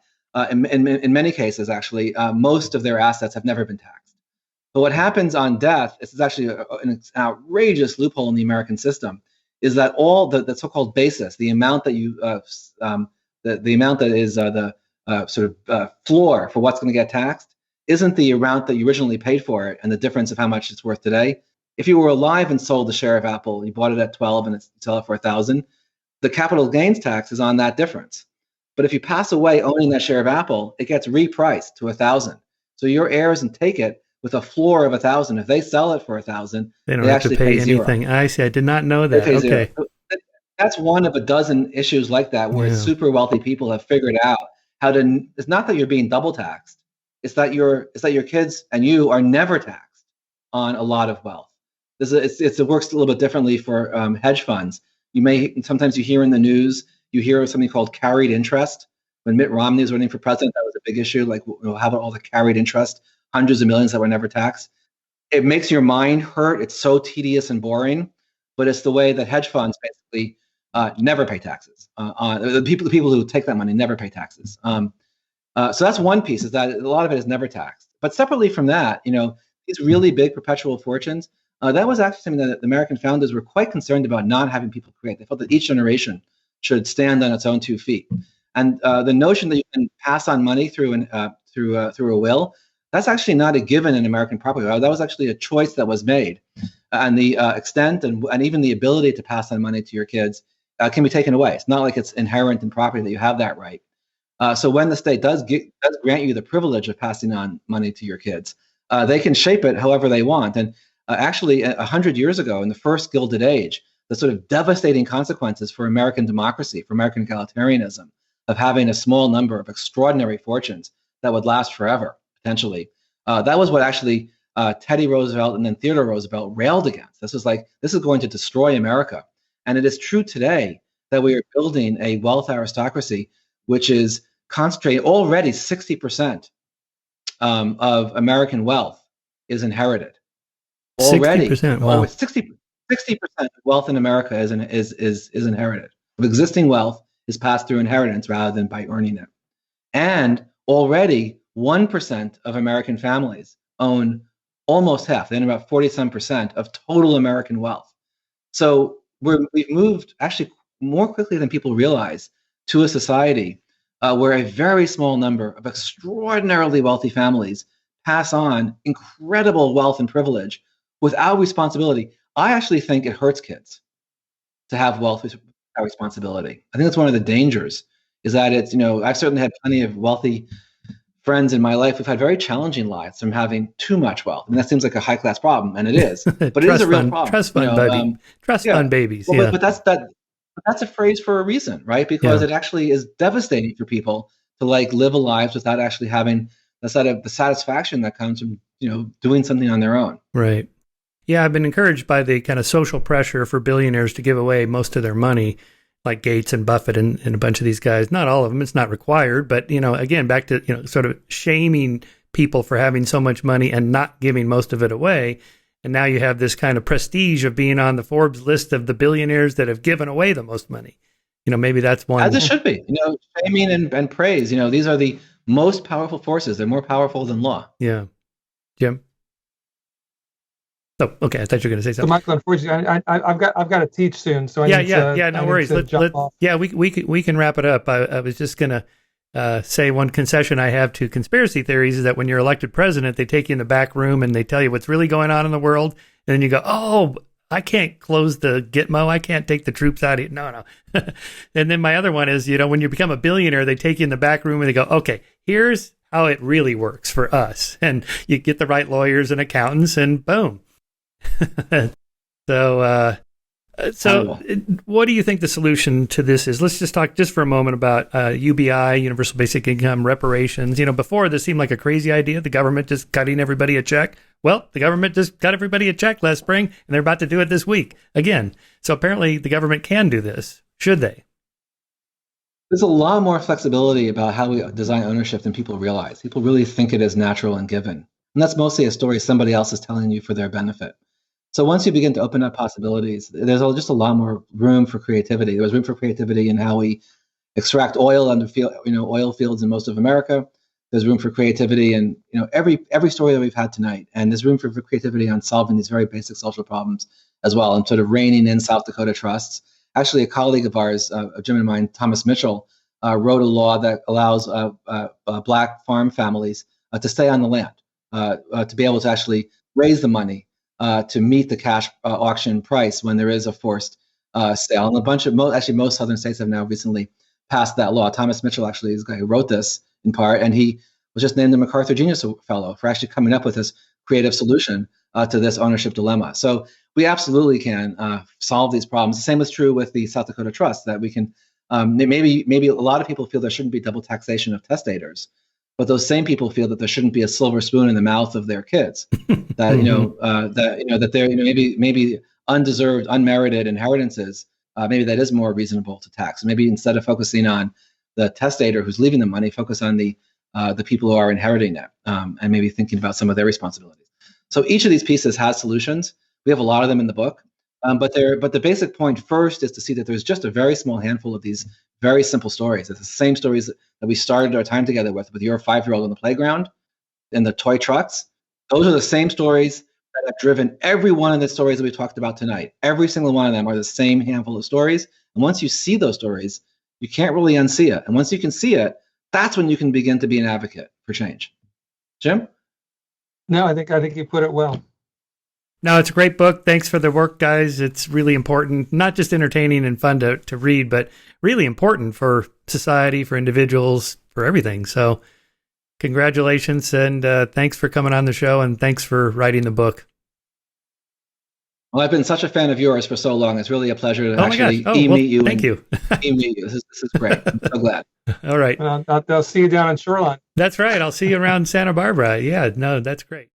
in many cases, actually, most of their assets have never been taxed. But what happens on death, this is actually an outrageous loophole in the American system, is that all the so-called basis, the amount that you, the amount that is the floor for what's going to get taxed, isn't the amount that you originally paid for it and the difference of how much it's worth today. If you were alive and sold a share of Apple, you bought it at 12 and sell it for 1,000, the capital gains tax is on that difference. But if you pass away owning that share of Apple, it gets repriced to 1,000. So your heirs can take it with a floor of 1,000. If they sell it for 1,000, they don't have to pay anything. Zero. I see. I did not know that. Okay. Zero. That's one of a dozen issues like that where super wealthy people have figured out how to. It's not that you're being double taxed. It's that your kids and you are never taxed on a lot of wealth. It works a little bit differently for hedge funds. Sometimes you hear in the news. You hear of something called carried interest. When Mitt Romney was running for president, that was a big issue. Like, how about all the carried interest, hundreds of millions that were never taxed? It makes your mind hurt. It's so tedious and boring. But it's the way that hedge funds basically never pay taxes. The people who take that money never pay taxes. So that's one piece, is that a lot of it is never taxed. But separately from that, these really big perpetual fortunes, that was actually something that the American founders were quite concerned about not having people create. They felt that each generation should stand on its own 2 feet. And the notion that you can pass on money through a will, that's actually not a given in American property law. That was actually a choice that was made. And the extent and even the ability to pass on money to your kids can be taken away. It's not like it's inherent in property that you have that right. So when the state does grant you the privilege of passing on money to your kids, they can shape it however they want. And actually, 100 years ago, in the first Gilded Age, the sort of devastating consequences for American democracy, for American egalitarianism, of having a small number of extraordinary fortunes that would last forever, potentially, that was what actually Teddy Roosevelt and then Theodore Roosevelt railed against. This is going to destroy America. And it is true today that we are building a wealth aristocracy which is concentrated. Already 60% of American wealth is inherited. Already, 60%, wow. 60% of wealth in America is inherited. Existing wealth is passed through inheritance rather than by earning it. And already 1% of American families own almost half. They own about 40-some% of total American wealth. So we've moved actually more quickly than people realize to a society where a very small number of extraordinarily wealthy families pass on incredible wealth and privilege without responsibility. I actually think it hurts kids to have wealth without responsibility. I think that's one of the dangers, is that it's, I've certainly had plenty of wealthy friends in my life who've had very challenging lives from having too much wealth. I mean, that seems like a high-class problem, and it is, but it is a real problem. Trust fund, baby. Trust fund babies. Well, yeah. But that's a phrase for a reason, right? Because it actually is devastating for people to live a life without actually having the satisfaction that comes from doing something on their own. Right. Yeah, I've been encouraged by the kind of social pressure for billionaires to give away most of their money, like Gates and Buffett and a bunch of these guys. Not all of them. It's not required, but again, back to sort of shaming people for having so much money and not giving most of it away. And now you have this kind of prestige of being on the Forbes list of the billionaires that have given away the most money. Maybe that's one. As it should be. Shaming and praise. These are the most powerful forces. They're more powerful than law. Yeah. Jim? Oh, okay. I thought you were going to say something. So, Michael, unfortunately, I've got to teach soon. So no worries. We can wrap it up. I was just going to say one concession I have to conspiracy theories is that when you're elected president, they take you in the back room and they tell you what's really going on in the world. And then you go, oh, I can't close the Gitmo. I can't take the troops out of here. No. And then my other one is, when you become a billionaire, they take you in the back room and they go, okay, here's how it really works for us. And you get the right lawyers and accountants and boom. So what do you think the solution to this is? Let's just talk just for a moment about UBI, Universal Basic Income, reparations. Before this seemed like a crazy idea, the government just cutting everybody a check. Well, the government just cut everybody a check last spring, and they're about to do it this week again. So apparently the government can do this. Should they? There's a lot more flexibility about how we design ownership than people realize. People really think it is natural and given. And that's mostly a story somebody else is telling you for their benefit. So once you begin to open up possibilities, there's just a lot more room for creativity. There was room for creativity in how we extract oil under oil fields in most of America. There's room for creativity in every story that we've had tonight, and there's room for creativity on solving these very basic social problems as well, and sort of reining in South Dakota trusts. Actually, a colleague of ours, a Jim and mine, Thomas Mitchell, wrote a law that allows Black farm families to stay on the land, to be able to actually raise the money to meet the cash auction price when there is a forced sale. And most southern states have now recently passed that law. Thomas Mitchell actually is the guy who wrote this in part, and he was just named the MacArthur Genius Fellow for actually coming up with this creative solution to this ownership dilemma. So we absolutely can solve these problems. The same is true with the South Dakota Trust, that we can maybe a lot of people feel there shouldn't be double taxation of testators, but those same people feel that there shouldn't be a silver spoon in the mouth of their kids. That they're maybe undeserved, unmerited inheritances. Maybe that is more reasonable to tax. Maybe instead of focusing on the testator who's leaving the money, focus on the people who are inheriting it, and maybe thinking about some of their responsibilities. So each of these pieces has solutions. We have a lot of them in the book. But the basic point first is to see that there's just a very small handful of these very simple stories. It's the same stories that we started our time together with your 5-year-old on the playground and the toy trucks. Those are the same stories that have driven every one of the stories that we talked about tonight. Every single one of them are the same handful of stories. And once you see those stories, you can't really unsee it. And once you can see it, that's when you can begin to be an advocate for change. Jim? No, I think you put it well. No, it's a great book. Thanks for the work, guys. It's really important, not just entertaining and fun to read, but really important for society, for individuals, for everything. So congratulations, and thanks for coming on the show, and thanks for writing the book. Well, I've been such a fan of yours for so long. It's really a pleasure to actually meet you. Thank you. Meet you. This is great. I'm so glad. All right. I'll see you down in Shoreline. That's right. I'll see you around Santa Barbara. Yeah, no, that's great.